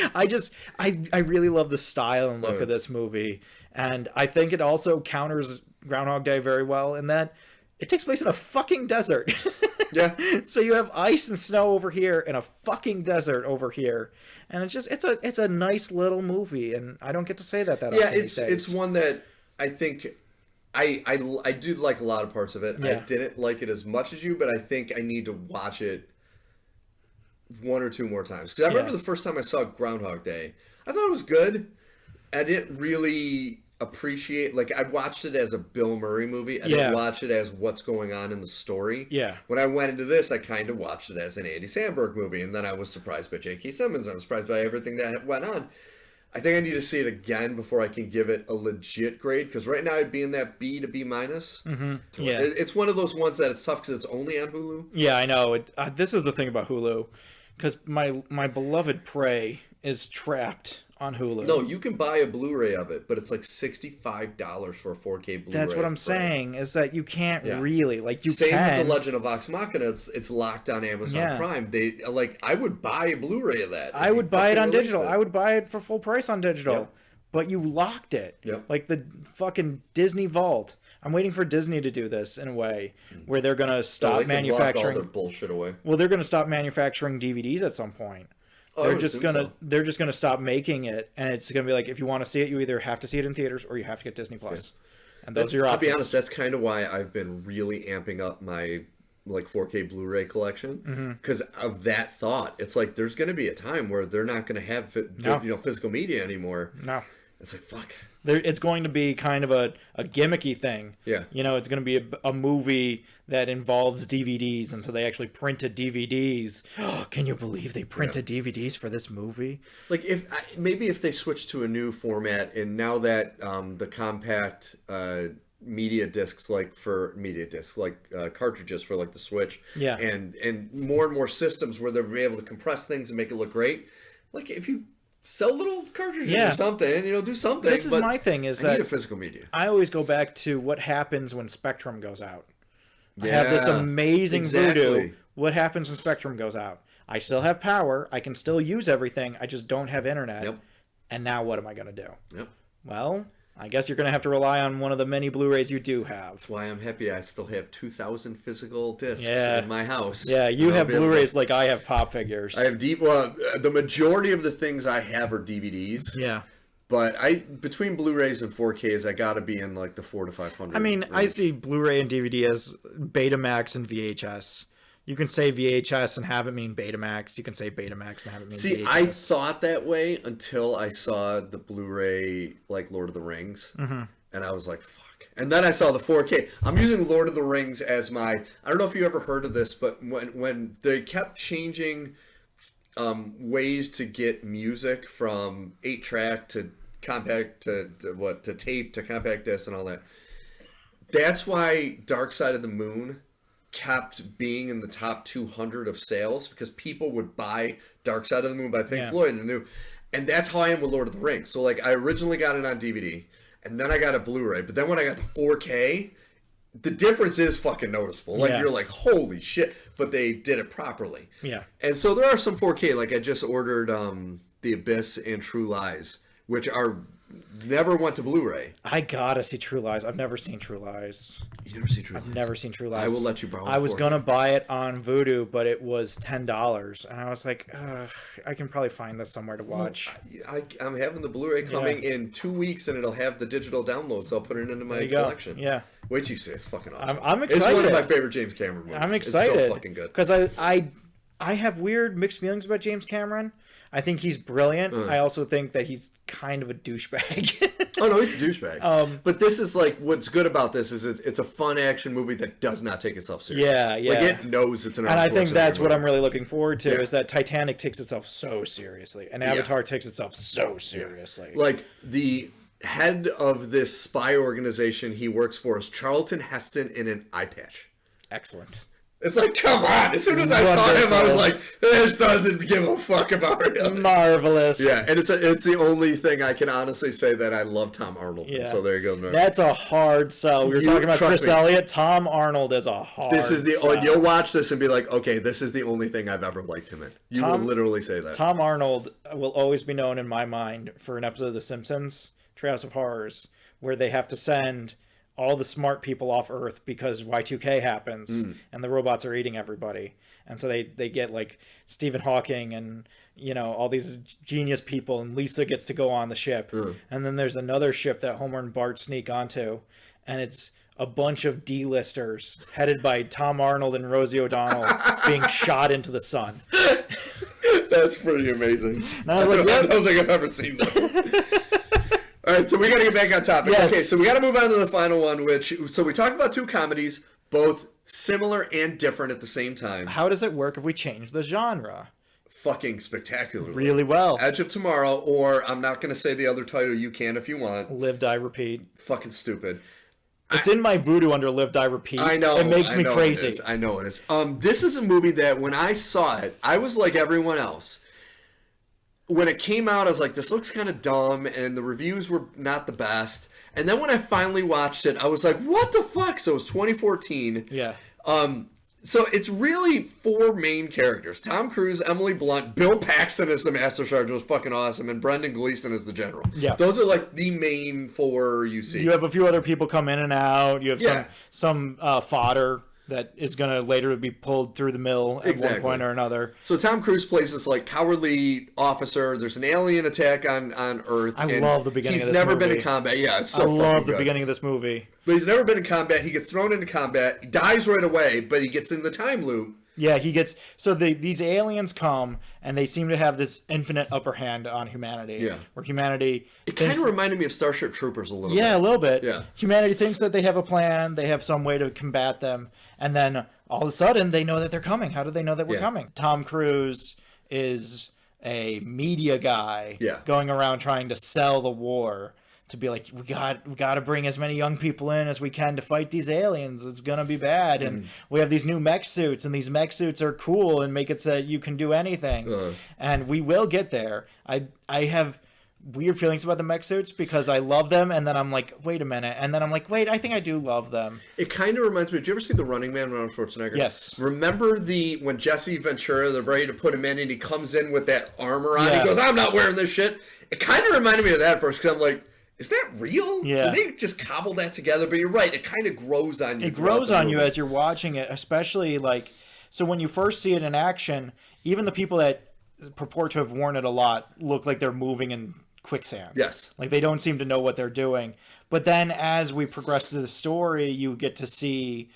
I really love the style and look of this movie. And I think it also counters Groundhog Day very well in that it takes place in a fucking desert. So you have ice and snow over here and a fucking desert over here. And it's a nice little movie, and I don't get to say that often these days. It's one that I think I do like a lot of parts of it. I didn't like it as much as you, but I think I need to watch it one or two more times. Because I remember the first time I saw Groundhog Day, I thought it was good. I didn't really appreciate, like, I watched it as a Bill Murray movie. I didn't watch it as what's going on in the story. When I went into this, I kind of watched it as an Andy Samberg movie, and then I was surprised by J.K. Simmons. I was surprised by everything that went on. I think I need to see it again before I can give it a legit grade, because right now I'd be in that B to B minus. It's one of those ones that it's tough because it's only on Hulu. Yeah, I know. This is the thing about Hulu, because my beloved Prey is trapped on Hulu. No, you can buy a Blu-ray of it, but it's like $65 for a 4K Blu-ray. That's what I'm saying, is that you can't really, like, you Same can. with The Legend of Vox Machina, it's locked on Amazon Prime. They, like, I would buy a Blu-ray of that. I would buy it on digital. I would buy it for full price on digital. But you locked it. Like the fucking Disney Vault. I'm waiting for Disney to do this in a way where they're going to stop manufacturing. Lock all their bullshit away. Well, they're going to stop manufacturing DVDs at some point. They're just gonna stop making it, and it's gonna be like, if you want to see it, you either have to see it in theaters or you have to get Disney Plus, and those are your options. To be honest, that's kind of why I've been really amping up my 4K Blu-ray collection, because of that thought. It's like there's gonna be a time where they're not gonna have physical media anymore. No, it's like fuck. It's going to be kind of a gimmicky thing. It's going to be a movie that involves DVDs, and so they actually printed DVDs. Can you believe they printed DVDs for this movie? Like, if they switch to a new format, and now that the compact media discs, cartridges for like the Switch, and more systems where they'll be able to compress things and make it look great. Like, if you sell little cartridges or something, do something. This is my thing, is that I need a physical media. I always go back to what happens when Spectrum goes out. I have this amazing voodoo. What happens when Spectrum goes out? I still have power. I can still use everything. I just don't have internet. And now what am I going to do? Well, I guess you're going to have to rely on one of the many Blu-rays you do have. That's why I'm happy I still have 2,000 physical discs in my house. Yeah, you have Blu-rays like I have pop figures. I have the majority of the things I have are DVDs. But between Blu-rays and 4Ks, I got to be in like the 400 to 500. I mean, I see Blu-ray and DVD as Betamax and VHS. You can say VHS and have it mean Betamax. You can say Betamax and have it mean VHS. See, I thought that way until I saw the Blu-ray, like Lord of the Rings. And I was like, fuck. And then I saw the 4K. I'm using Lord of the Rings as my... I don't know if you ever heard of this, but when they kept changing ways to get music from 8-track to compact to tape to compact disc and all that. That's why Dark Side of the Moon kept being in the top 200 of sales because people would buy Dark Side of the Moon by Pink Floyd and that's how I am with Lord of the Rings. So like I originally got it on DVD and then I got a Blu-ray, but then when I got the 4K, the difference is fucking noticeable. Like you're like, holy shit, but they did it properly. Yeah. And so there are some 4K, like I just ordered The Abyss and True Lies, which are never went to Blu-ray. I gotta see True Lies. I've never seen True Lies. You never seen True Lies? I've never seen True Lies. I will let you borrow it. I was gonna buy it on Vudu, but it was $10, and I was like, I can probably find this somewhere to watch. I'm having the Blu-ray coming in 2 weeks, and it'll have the digital download, so I'll put it into my collection. Yeah. Wait till you see it. It's fucking awesome. I'm excited. It's one of my favorite James Cameron movies. I'm excited. It's so fucking good. Because I have weird mixed feelings about James Cameron. I think he's brilliant. I also think that he's kind of a douchebag. Oh no, he's a douchebag. But this is like what's good about this is it's a fun action movie that does not take itself seriously. Yeah. Like it knows it's an. And I think that's what I'm really looking forward to is that Titanic takes itself so seriously, and Avatar takes itself so seriously. Like the head of this spy organization he works for is Charlton Heston in an eye patch. Excellent. It's like, come on. As soon as I saw him, I was like, this doesn't give a fuck about him. Marvelous. Yeah, and it's the only thing I can honestly say that I love Tom Arnold. Yeah. So there you go. That's a hard sell. We were talking about Chris Elliott. Tom Arnold is a hard sell. You'll watch this and be like, okay, this is the only thing I've ever liked him in. You will literally say that. Tom Arnold will always be known in my mind for an episode of The Simpsons, Treehouse of Horrors, where they have to send all the smart people off Earth because Y2K happens and the robots are eating everybody. And so they get like Stephen Hawking and, all these genius people, and Lisa gets to go on the ship. And then there's another ship that Homer and Bart sneak onto, and it's a bunch of D-listers headed by Tom Arnold and Rosie O'Donnell being shot into the sun. That's pretty amazing. And I was like, I don't think I've ever seen that. All right, so we got to get back on topic. Yes. Okay, so we got to move on to the final one, so we talked about two comedies, both similar and different at the same time. How does it work if we change the genre? Fucking spectacularly. Really well. Edge of Tomorrow, or I'm not going to say the other title, you can if you want. Live, Die, Repeat. Fucking stupid. It's in my Vudu under Live, Die, Repeat. I know. It makes me crazy. I know it is. This is a movie that when I saw it, I was like everyone else. When it came out, I was like, this looks kind of dumb, and the reviews were not the best. And then when I finally watched it, I was like, what the fuck? So it was 2014. Yeah. So it's really four main characters. Tom Cruise, Emily Blunt, Bill Paxton as the Master Sergeant was fucking awesome, and Brendan Gleeson as the General. Yeah. Those are like the main four you see. You have a few other people come in and out. You have some fodder that is going to later be pulled through the mill at one point or another. So Tom Cruise plays this like cowardly officer. There's an alien attack on Earth. I love the beginning of this movie. He's never been in combat. Yeah, it's so I love the beginning of this movie. But he's never been in combat. He gets thrown into combat. He dies right away, but he gets in the time loop. Yeah, he gets... So these aliens come, and they seem to have this infinite upper hand on humanity. Yeah. Where humanity... It kind of reminded me of Starship Troopers a little bit. Yeah, a little bit. Yeah. Humanity thinks that they have a plan, they have some way to combat them, and then all of a sudden they know that they're coming. How do they know that we're coming? Tom Cruise is a media guy going around trying to sell the war. To be like, we got to bring as many young people in as we can to fight these aliens. It's gonna be bad, and we have these new mech suits, and these mech suits are cool and make it so you can do anything. And we will get there. I have weird feelings about the mech suits because I love them, and then I'm like, wait a minute, and then I'm like, wait, I think I do love them. It kind of reminds me. Did you ever see The Running Man with Arnold Schwarzenegger? Yes. Remember when Jesse Ventura, they're ready to put him in, and he comes in with that armor on. He goes, I'm not wearing this shit. It kind of reminded me of that first because I'm like, is that real? Yeah. Did they just cobble that together? But you're right. It kind of grows on you. It grows on you as you're watching it, especially so when you first see it in action, even the people that purport to have worn it a lot look like they're moving in quicksand. Yes. Like they don't seem to know what they're doing. But then as we progress through the story, you get to see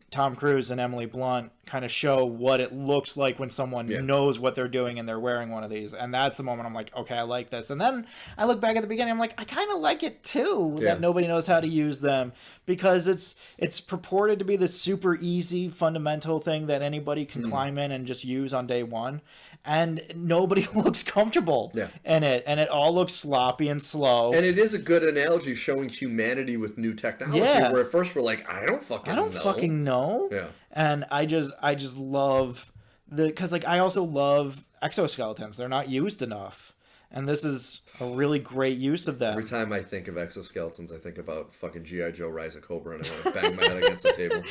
Tom Cruise and Emily Blunt kind of show what it looks like when someone knows what they're doing and they're wearing one of these. And that's the moment I'm like, okay, I like this. And then I look back at the beginning, I'm like, I kind of like it too, that nobody knows how to use them, because it's purported to be this super easy fundamental thing that anybody can climb in and just use on day one. And nobody looks comfortable in it. And it all looks sloppy and slow. And it is a good analogy showing humanity with new technology, where at first we're like, I don't fucking know. Yeah. And I just love because like I also love exoskeletons. They're not used enough. And this is a really great use of them. Every time I think of exoskeletons, I think about fucking G.I. Joe Rise of Cobra, and I want to bang my head against the table.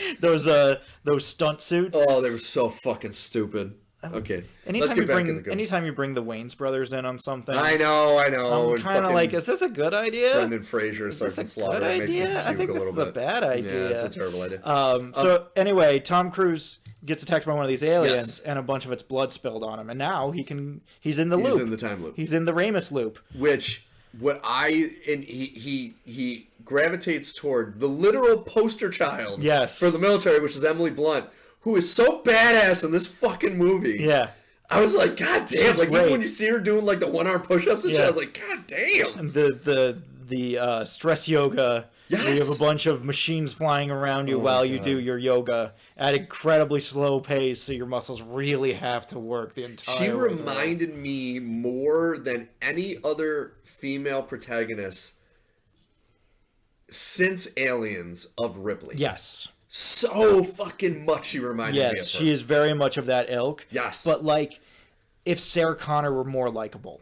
Those stunt suits. Oh, they were so fucking stupid. Okay, anytime you bring the Wayans brothers in on something, I know. I'm kind of like, is this a good idea? Brendan Fraser, Sergeant Slaughter. Good idea? I think this is a bad idea. Yeah, it's a terrible idea. So anyway, Tom Cruise gets attacked by one of these aliens, and a bunch of its blood spilled on him, and now he's in the loop. He's in the time loop. He's in the Ramis loop. He gravitates toward the literal poster child for the military, which is Emily Blunt, who is so badass in this fucking movie. Yeah. I was like, God damn! She's like great. Even when you see her doing like the 1 arm push-ups and shit, I was like, God damn! And the stress yoga. Yes. Where you have a bunch of machines flying around you while you do your yoga at incredibly slow pace, so your muscles really have to work the entire way. She reminded me more than any other female protagonist since Aliens of Ripley. Yes. So fucking much she reminded me of her. Yes, she is very much of that ilk. Yes. But like, if Sarah Connor were more likable.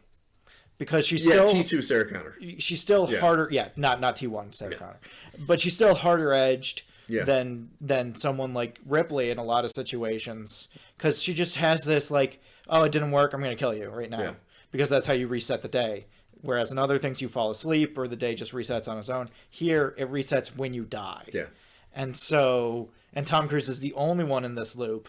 Because she's still T2 Sarah Connor. She's still harder. Yeah, not T1 Sarah Connor, but she's still harder edged than someone like Ripley in a lot of situations. Because she just has this like, oh, it didn't work, I'm gonna kill you right now, because that's how you reset the day. Whereas in other things you fall asleep or the day just resets on its own. Here it resets when you die. Yeah. And Tom Cruise is the only one in this loop.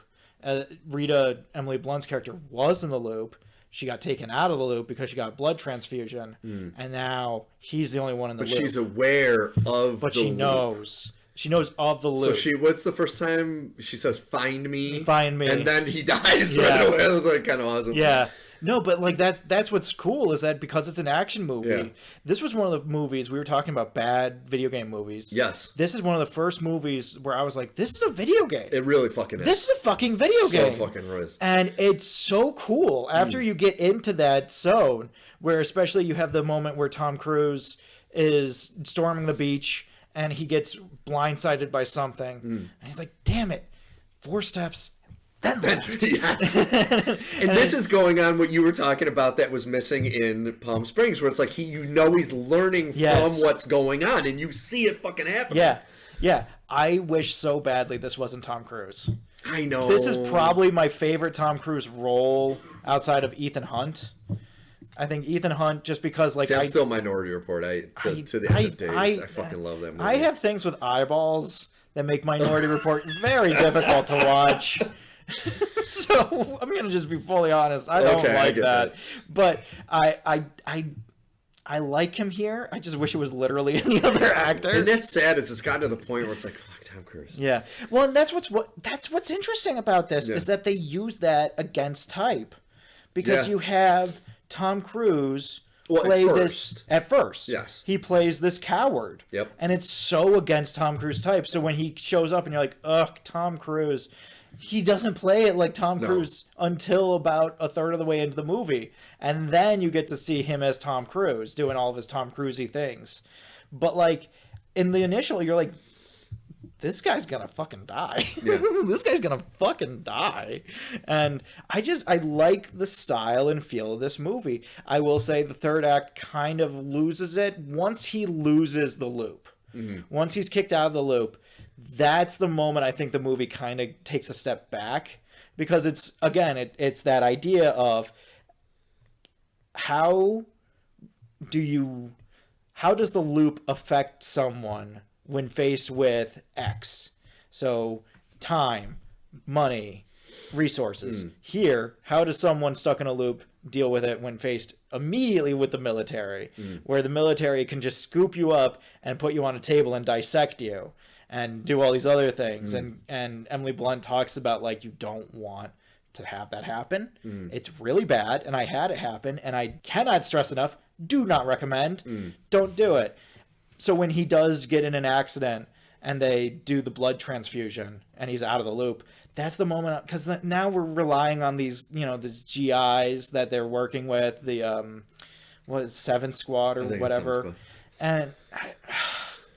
Rita, Emily Blunt's character, was in the loop. She got taken out of the loop because she got a blood transfusion, and now he's the only one in the loop. But she's aware of But she knows. She knows of the loop. So what's the first time she says, find me? Find me. And then he dies right away. That was like kind of awesome. Yeah. No, but like that's what's cool is that because it's an action movie, this was one of the movies, we were talking about bad video game movies. Yes. This is one of the first movies where I was like, this is a video game. It really fucking is. This is a fucking video game. So fucking is. And it's so cool after you get into that zone where especially you have the moment where Tom Cruise is storming the beach and he gets blindsided by something. And he's like, damn it, 4 steps. Yes. And this is going on what you were talking about that was missing in Palm Springs, where it's like he's learning from what's going on, and you see it fucking happen. Yeah. I wish so badly this wasn't Tom Cruise. I know. This is probably my favorite Tom Cruise role outside of Ethan Hunt. I think Ethan Hunt, just because like I'm still Minority Report. To the end of days, I fucking love that movie. I have things with eyeballs that make Minority Report very difficult to watch. So I'm gonna just be fully honest. I don't like that. But I like him here. I just wish it was literally any other actor. And that's sad. It's gotten to the point where it's like, fuck Tom Cruise. Yeah. Well, and that's what's interesting about this is that they use that against type, because you have Tom Cruise play this at first. Yes. He plays this coward. Yep. And it's so against Tom Cruise type. So when he shows up and you're like, ugh, Tom Cruise. He doesn't play it like Tom Cruise until about a third of the way into the movie. And then you get to see him as Tom Cruise doing all of his Tom Cruise-y things. But like in the initial, you're like, this guy's gonna fucking die. Yeah. This guy's gonna fucking die. And I like the style and feel of this movie. I will say the third act kind of loses it once he loses the loop. Once he's kicked out of the loop, that's the moment I think the movie kind of takes a step back, because it's that idea of how does the loop affect someone when faced with X? So time, money, resources. Here, how does someone stuck in a loop deal with it when faced immediately with the military, where the military can just scoop you up and put you on a table and dissect you and do all these other things. And Emily Blunt talks about like, you don't want to have that happen. It's really bad, and I had it happen, and I cannot stress enough, do not recommend. Don't do it. So when he does get in an accident and they do the blood transfusion and he's out of the loop, that's the moment, because now we're relying on these, these GIs that they're working with, the 7th Squad or whatever. And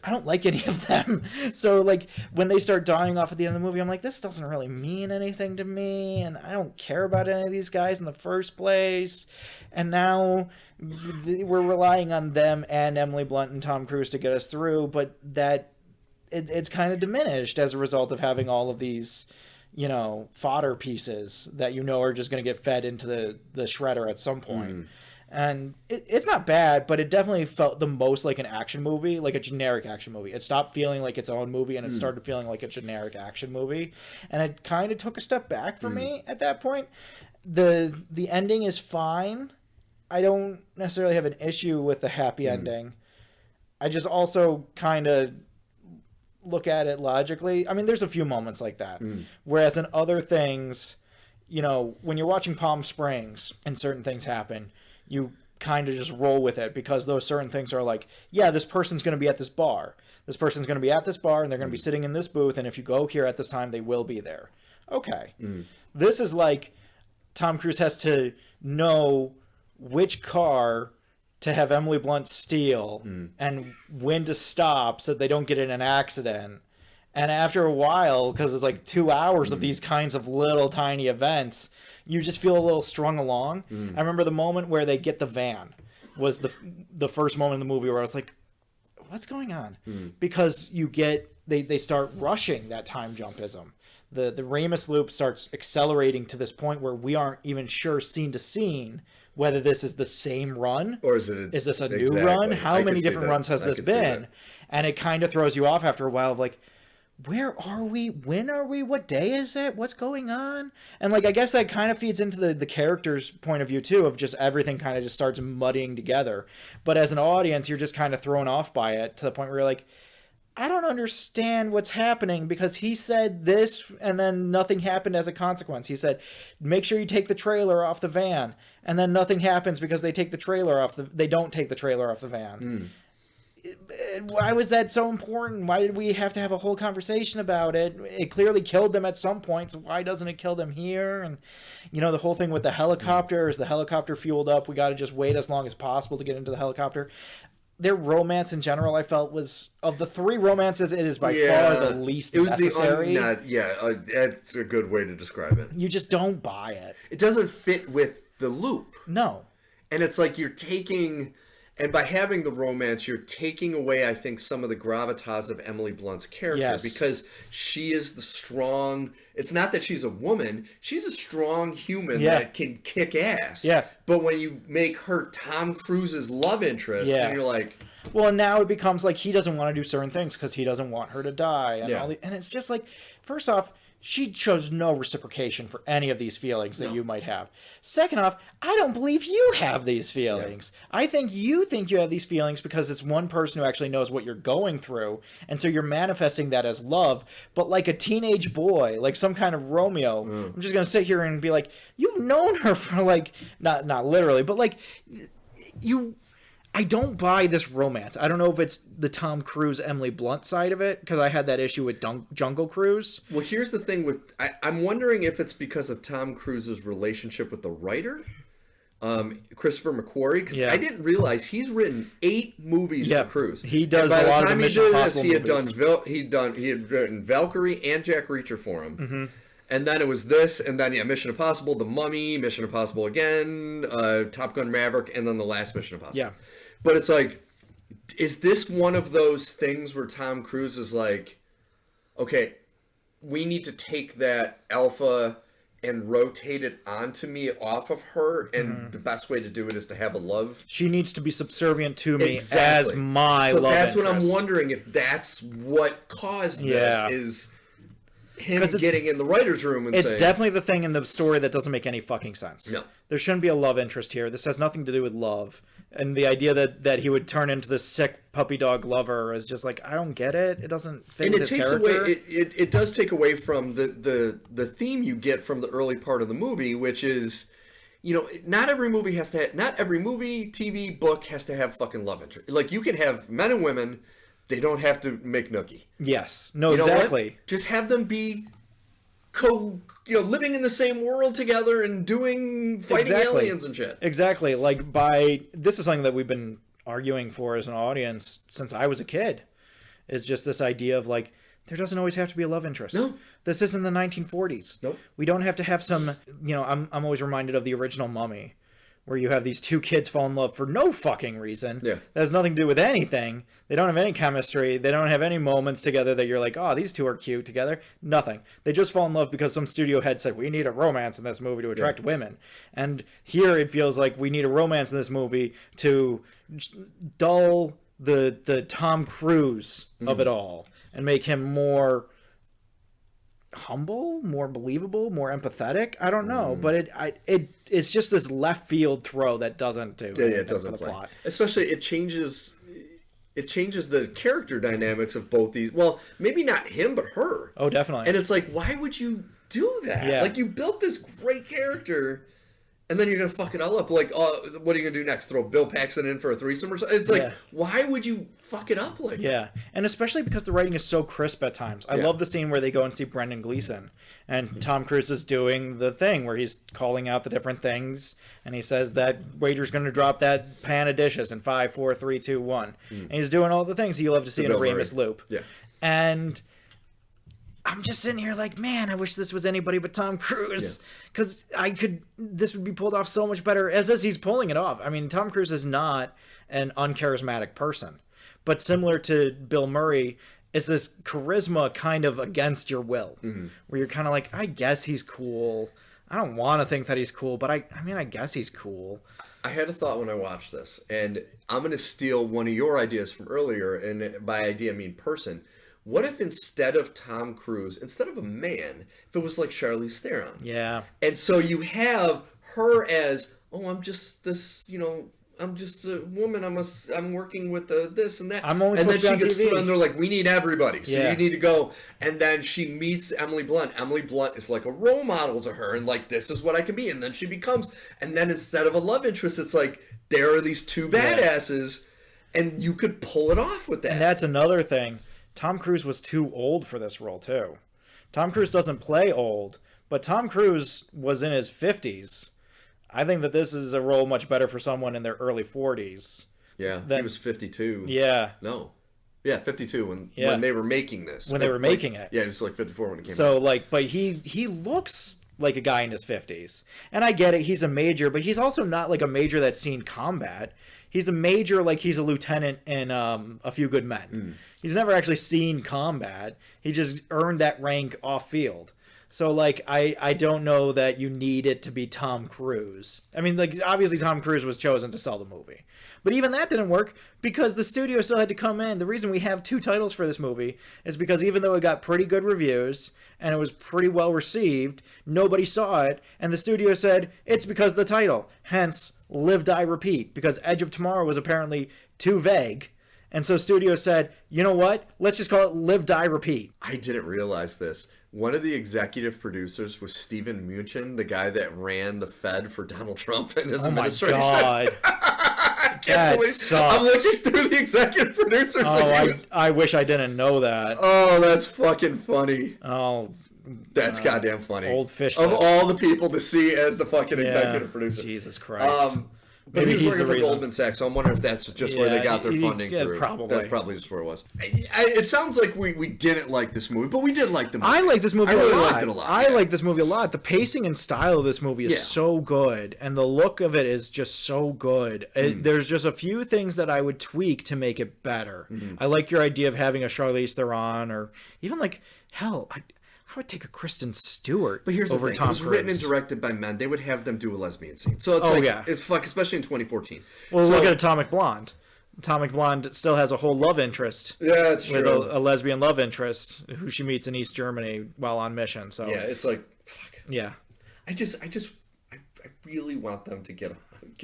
I don't like any of them. So, like, when they start dying off at the end of the movie, I'm like, this doesn't really mean anything to me, and I don't care about any of these guys in the first place. And now we're relying on them and Emily Blunt and Tom Cruise to get us through, but that it's kind of diminished as a result of having all of these, you know, fodder pieces that you know are just going to get fed into the shredder at some point. And it's not bad, but it definitely felt the most like an action movie, like a generic action movie. It stopped feeling like its own movie, and it started feeling like a generic action movie. And it kind of took a step back for me at that point. The ending is fine. I don't necessarily have an issue with the happy ending. I just also kind of look at it logically. I mean, there's a few moments like that. Whereas in other things, you know, when you're watching Palm Springs and certain things happen, you kind of just roll with it because those certain things are like, yeah, this person's going to be at this bar. This person's going to be at this bar, and they're going to be sitting in this booth, and if you go here at this time, they will be there. Okay. This is like Tom Cruise has to know which car to have Emily Blunt steal and when to stop so they don't get in an accident. And after a while, because it's like 2 hours of these kinds of little tiny events, you just feel a little strung along. I remember the moment where they get the van was the first moment in the movie where I was like, what's going on? Because you get, they start rushing that time jumpism. The Ramis loop starts accelerating to this point where we aren't even sure scene to scene whether this is the same run or is this a new run? How many different runs has this been? And it kind of throws you off after a while of like, where are we? When are we? What day is it? What's going on? And like, I guess that kind of feeds into the character's point of view too, of just everything kind of just starts muddying together. But as an audience, you're just kind of thrown off by it to the point where you're like, I don't understand what's happening because he said this and then nothing happened as a consequence. He said, make sure you take the trailer off the van, and then nothing happens because they don't take the trailer off the van. Why was that so important? Why did we have to have a whole conversation about it? It clearly killed them at some point, so why doesn't it kill them here? And, you know, the whole thing with the helicopter, is the helicopter fueled up? We got to just wait as long as possible to get into the helicopter. Their romance in general, I felt, was, of the three romances, it is by far the least necessary. That's a good way to describe it. You just don't buy it. It doesn't fit with the loop. No. And it's like you're taking... And by having the romance, you're taking away, I think, some of the gravitas of Emily Blunt's character because she is the strong... It's not that she's a woman. She's a strong human that can kick ass. Yeah. But when you make her Tom Cruise's love interest, then you're like... Well, now it becomes like he doesn't want to do certain things because he doesn't want her to die. And, and it's just like, first off, she shows no reciprocation for any of these feelings that you might have. Second off, I don't believe you have these feelings. Yeah. I think you have these feelings because it's one person who actually knows what you're going through, and so you're manifesting that as love. But like a teenage boy, like some kind of Romeo, I'm just going to sit here and be like, you've known her for like, not literally, but like, I don't buy this romance. I don't know if it's the Tom Cruise, Emily Blunt side of it, because I had that issue with Jungle Cruise. Well, here's the thing with... I'm wondering if it's because of Tom Cruise's relationship with the writer, Christopher McQuarrie, because I didn't realize he's written 8 movies for Cruise. He does a lot of the Mission Impossible movies. He had written Valkyrie and Jack Reacher for him. And then it was this, and then Mission Impossible, The Mummy, Mission Impossible again, Top Gun Maverick, and then the last Mission Impossible. Yeah. But it's like, is this one of those things where Tom Cruise is like, okay, we need to take that alpha and rotate it onto me off of her, and the best way to do it is to have a love. She needs to be subservient to me as my love interest. So that's what I'm wondering, if that's what caused this, is him getting in the writer's room and saying... It's definitely the thing in the story that doesn't make any fucking sense. No. There shouldn't be a love interest here. This has nothing to do with love. And the idea that he would turn into this sick puppy dog lover is just like, I don't get it. It doesn't fit with his character. It does take away from the theme you get from the early part of the movie, which is, you know, not every movie, TV, book has to have fucking love interest. Like, you can have men and women, they don't have to make nookie. Yes. No, exactly. Just have them be living in the same world together and fighting aliens and shit. Exactly. This is something that we've been arguing for as an audience since I was a kid. is just this idea of like, there doesn't always have to be a love interest. No. This isn't the 1940s. Nope. We don't have to have some, I'm always reminded of the original Mummy, where you have these two kids fall in love for no fucking reason. Yeah. That has nothing to do with anything. They don't have any chemistry. They don't have any moments together that you're like, oh, these two are cute together. Nothing. They just fall in love because some studio head said, we need a romance in this movie to attract women. And here it feels like we need a romance in this movie to dull the Tom Cruise of it all and make him more humble, more believable, more empathetic. I don't know, but it's just this left field throw that doesn't do it doesn't play. Plot. Especially it changes the character dynamics of both these. Well, maybe not him, but her. Oh, definitely. And it's like, why would you do that? Yeah. Like, you built this great character, and then you're gonna fuck it all up. Like, oh, what are you gonna do next? Throw Bill Paxton in for a threesome or something? It's like, why would you fuck it up like that? And especially because the writing is so crisp at times. I love the scene where they go and see Brendan Gleeson, and Tom Cruise is doing the thing where he's calling out the different things, and he says that waiter's gonna drop that pan of dishes in 5, 4, 3, 2, 1. And he's doing all the things you love to see in a Ramis loop. Yeah. And I'm just sitting here like, man, I wish this was anybody but Tom Cruise, because this would be pulled off so much better as he's pulling it off. I mean, Tom Cruise is not an uncharismatic person, but similar to Bill Murray, it's this charisma kind of against your will, where you're kind of like, I guess he's cool. I don't want to think that he's cool, but I mean, I guess he's cool. I had a thought when I watched this, and I'm going to steal one of your ideas from earlier, and by idea I mean person. What if instead of Tom Cruise, instead of a man, if it was like Charlize Theron? Yeah. And so you have her as, I'm just this, I'm just a woman. I'm working with this and that. I'm only and then supposed she to be gets on TV. thrown. They're like, we need everybody, so you need to go. And then she meets Emily Blunt. Emily Blunt is like a role model to her, and like, this is what I can be. And then she becomes. And then instead of a love interest, it's like there are these two badasses, and you could pull it off with that. And that's another thing. Tom Cruise was too old for this role too. Tom Cruise doesn't play old, but Tom Cruise was in his 50s. I think that this is a role much better for someone in their early 40s. Yeah, he was 52. Yeah. No. Yeah, 52 when they were making this. When they were making it. Yeah, he was like 54 when it came out. So, but he looks like a guy in his 50s. And I get it, he's a major, but he's also not like a major that's seen combat. He's a major like he's a lieutenant in A Few Good Men. He's never actually seen combat. He just earned that rank off field. So, like, I don't know that you need it to be Tom Cruise. I mean, like, obviously Tom Cruise was chosen to sell the movie. But even that didn't work because the studio still had to come in. The reason we have 2 titles for this movie is because even though it got pretty good reviews and it was pretty well received, nobody saw it. And the studio said, it's because of the title. Hence, Live, Die, Repeat. Because Edge of Tomorrow was apparently too vague. And so studio said, you know what? Let's just call it Live, Die, Repeat. I didn't realize this. One of the executive producers was Steven Mnuchin, the guy that ran the Fed for Donald Trump and his administration. Oh my God. I can't believe sucks. I'm looking through the executive producers. I wish I didn't know that. Oh, that's fucking funny. Oh, that's goddamn funny. Old fish. Of all the people to see as the fucking executive producer. Jesus Christ. But he was working for Goldman Sachs, so I'm wondering if that's just where they got their funding through. Probably. That's probably just where it was. It sounds like we didn't like this movie, but we did like the movie. I like this movie a lot. Liked it a lot. I like this movie a lot. The pacing and style of this movie is so good, and the look of it is just so good. There's just a few things that I would tweak to make it better. I like your idea of having a Charlize Theron, or even like, hell, I would take a Kristen Stewart but here's over the thing. Tom It was Cruise. written and directed by men. They would have them do a lesbian scene. So it's it's fuck, especially in 2014. Well, look at Atomic Blonde. Atomic Blonde still has a whole love interest. Yeah, that's true. With a lesbian love interest who she meets in East Germany while on mission. So yeah, it's like, fuck. Yeah. I really want them to get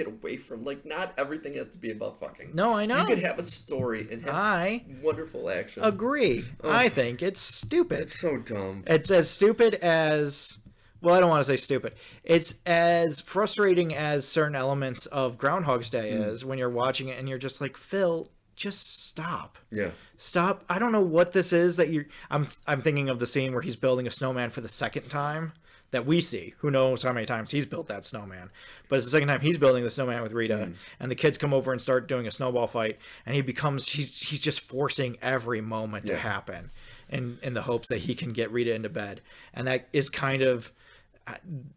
away from, like, not everything has to be about fucking. No, I know. You could have a story and have wonderful action. Agree. I think it's stupid. It's so dumb. It's as stupid as, well, I don't want to say stupid. It's as frustrating as certain elements of Groundhog's Day is when you're watching it and you're just like, Phil, just stop. Yeah. Stop. I don't know what this is that I'm thinking of the scene where he's building a snowman for the second time. that we see. Who knows how many times he's built that snowman. But it's the second time he's building the snowman with Rita. And the kids come over and start doing a snowball fight. And he's just forcing every moment to happen in the hopes that he can get Rita into bed. And that is kind of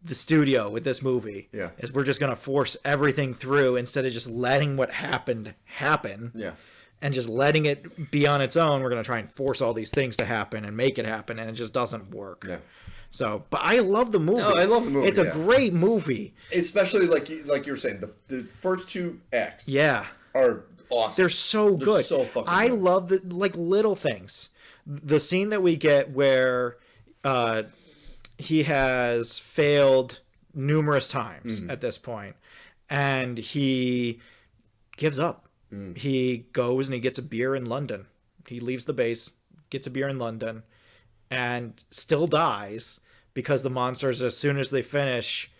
the studio with this movie. Is we're just going to force everything through instead of just letting what happened happen. And just letting it be on its own. We're going to try and force all these things to happen and make it happen. And it just doesn't work. So, but I love the movie. No, I love the movie. It's a great movie. Especially like you were saying, the first 2 acts are awesome. They're so good. They're so fucking good. good. Love the little things. The scene that we get where he has failed numerous times at this point, and he gives up. He goes and he gets a beer in London. He leaves the base, gets a beer in London, and still dies because the monsters, as soon as they finish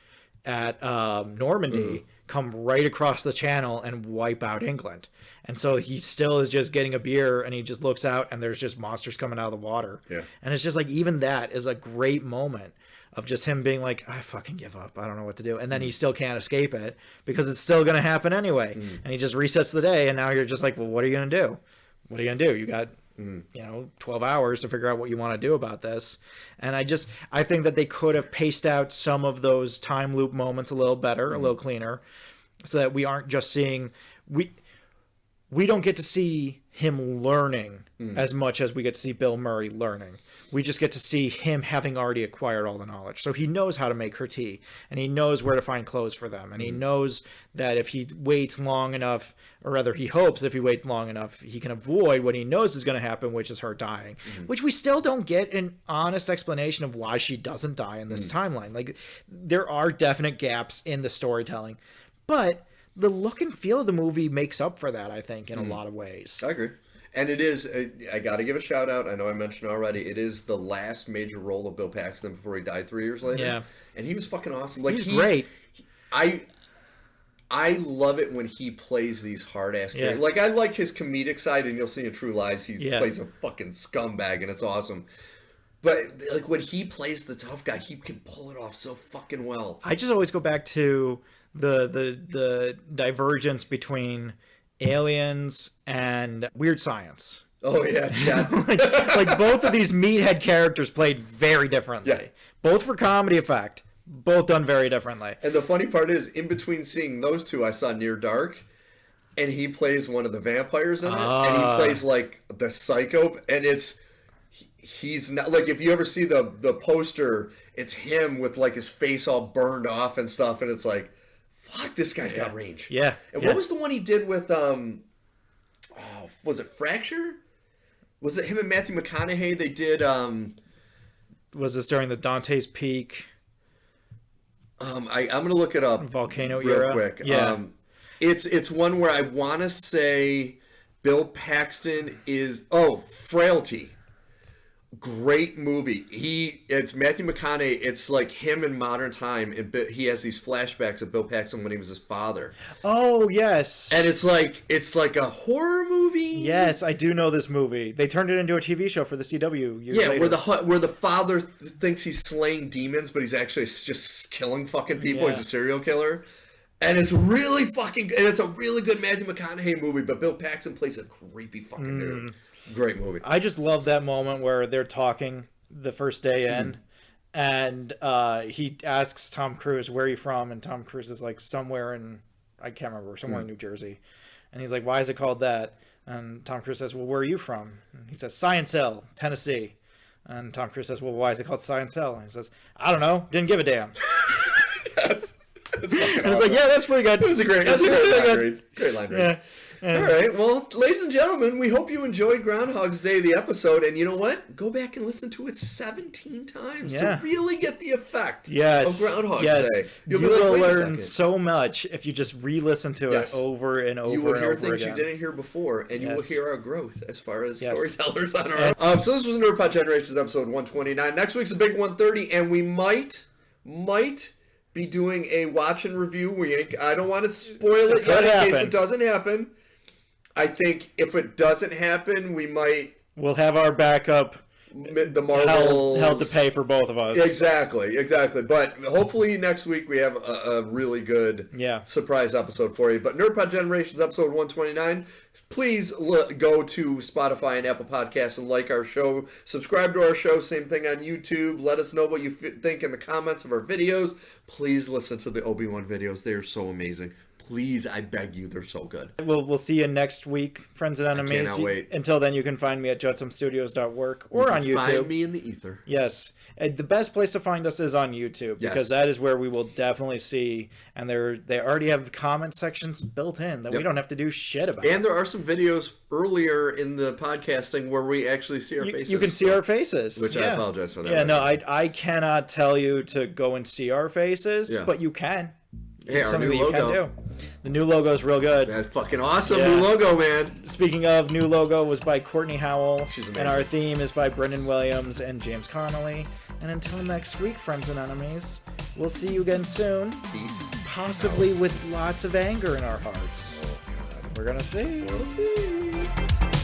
at Normandy, come right across the channel and wipe out England. And so he still is just getting a beer, and he just looks out and there's just monsters coming out of the water. And it's just like, even that is a great moment of just him being like, I fucking give up. I don't know what to do. And then he still can't escape it because it's still going to happen anyway. And he just resets the day. And now you're just like, well, what are you going to do? What are you going to do? You got 12 hours to figure out what you want to do about this. And I think that they could have paced out some of those time loop moments a little better, a little cleaner, so that we aren't just seeing, we don't get to see him learning as much as we get to see Bill Murray learning. We just get to see him having already acquired all the knowledge. So he knows how to make her tea, and he knows where to find clothes for them. And he knows that if he waits long enough, or rather he hopes if he waits long enough, he can avoid what he knows is going to happen, which is her dying, which we still don't get an honest explanation of why she doesn't die in this timeline. Like, there are definite gaps in the storytelling, but the look and feel of the movie makes up for that, I think, in a lot of ways. I agree. And it is, I got to give a shout out. I know I mentioned already, it is the last major role of Bill Paxton before he died 3 years later. Yeah. And he was fucking awesome. Like, he's great. I love it when he plays these hard-ass characters. Like, I like his comedic side, and you'll see in True Lies, he plays a fucking scumbag, and it's awesome. But, like, when he plays the tough guy, he can pull it off so fucking well. I just always go back to the divergence between Aliens and Weird Science. Oh, yeah. like both of these meathead characters played very differently. Yeah. Both for comedy effect, both done very differently. And the funny part is, in between seeing those two, I saw Near Dark, and he plays one of the vampires in it, and he plays, like, the psycho, and he's not, like, if you ever see the poster, it's him with, like, his face all burned off and stuff, and it's like, fuck, this guy's got range. Yeah. And what was the one he did with, was it Fracture? Was it him and Matthew McConaughey? They did, was this during the Dante's Peak? I'm going to look it up. Volcano real era? quick. Yeah. It's one where I want to say Bill Paxton is, Frailty. Great movie. It's Matthew McConaughey. It's like him in modern time, and he has these flashbacks of Bill Paxton when he was his father. Oh yes. And it's like a horror movie. Yes, I do know this movie. They turned it into a TV show for the CW years later. Where the father thinks he's slaying demons, but he's actually just killing fucking people. Yeah. He's a serial killer. And it's really it's a really good Matthew McConaughey movie, but Bill Paxton plays a creepy fucking dude. Great movie. I just love that moment where they're talking the first day in, and he asks Tom Cruise, where are you from? And Tom Cruise is like, somewhere in, I can't remember, somewhere in New Jersey. And he's like, why is it called that? And Tom Cruise says, well, where are you from? And he says, Science Hill, Tennessee. And Tom Cruise says, well, why is it called Science Hill? And he says, I don't know, didn't give a damn. Yes. It's fucking awesome. It's like, yeah, that's pretty good. It was a great line read. Great line read. Yeah. All right, well, ladies and gentlemen, we hope you enjoyed Groundhog's Day, the episode, and you know what? Go back and listen to it 17 times to really get the effect of Groundhog's Day. You will learn so much if you just re-listen to it over and over and over again. You will hear things you didn't hear before, and you will hear our growth as far as storytellers on our own. So this was Nerdpod Generations episode 129. Next week's a big 130, and we might be doing a watch and review. I don't want to spoil it yet in case it doesn't happen. I think if it doesn't happen, we'll have our backup the Marvels held to pay for both of us. Exactly. But hopefully next week we have a really good surprise episode for you. But Nerdpod Generations episode 129. Please go to Spotify and Apple Podcasts and like our show. Subscribe to our show. Same thing on YouTube. Let us know what you think in the comments of our videos. Please listen to the Obi-Wan videos. They are so amazing. Please, I beg you, they're so good. We'll see you next week, friends and enemies. I cannot wait. Until then, you can find me at jutsumstudios.work or on YouTube. Find me in the ether. Yes. The best place to find us is on YouTube, because that is where we will definitely see, and they already have comment sections built in that we don't have to do shit about. And there are some videos earlier in the podcasting where we actually see our faces. You can see our faces. Which I apologize for that. Yeah, no, I cannot tell you to go and see our faces, but you can. Hey, our new logo. The new logo is real good. That's fucking awesome. New logo, man. Speaking of, new logo was by Kortney Howelll. She's amazing. And our theme is by Brendan Williams and James Connelly. And until next week, friends and enemies, we'll see you again soon. Peace. Possibly with lots of anger in our hearts. Oh, God. We're going to see. We'll see.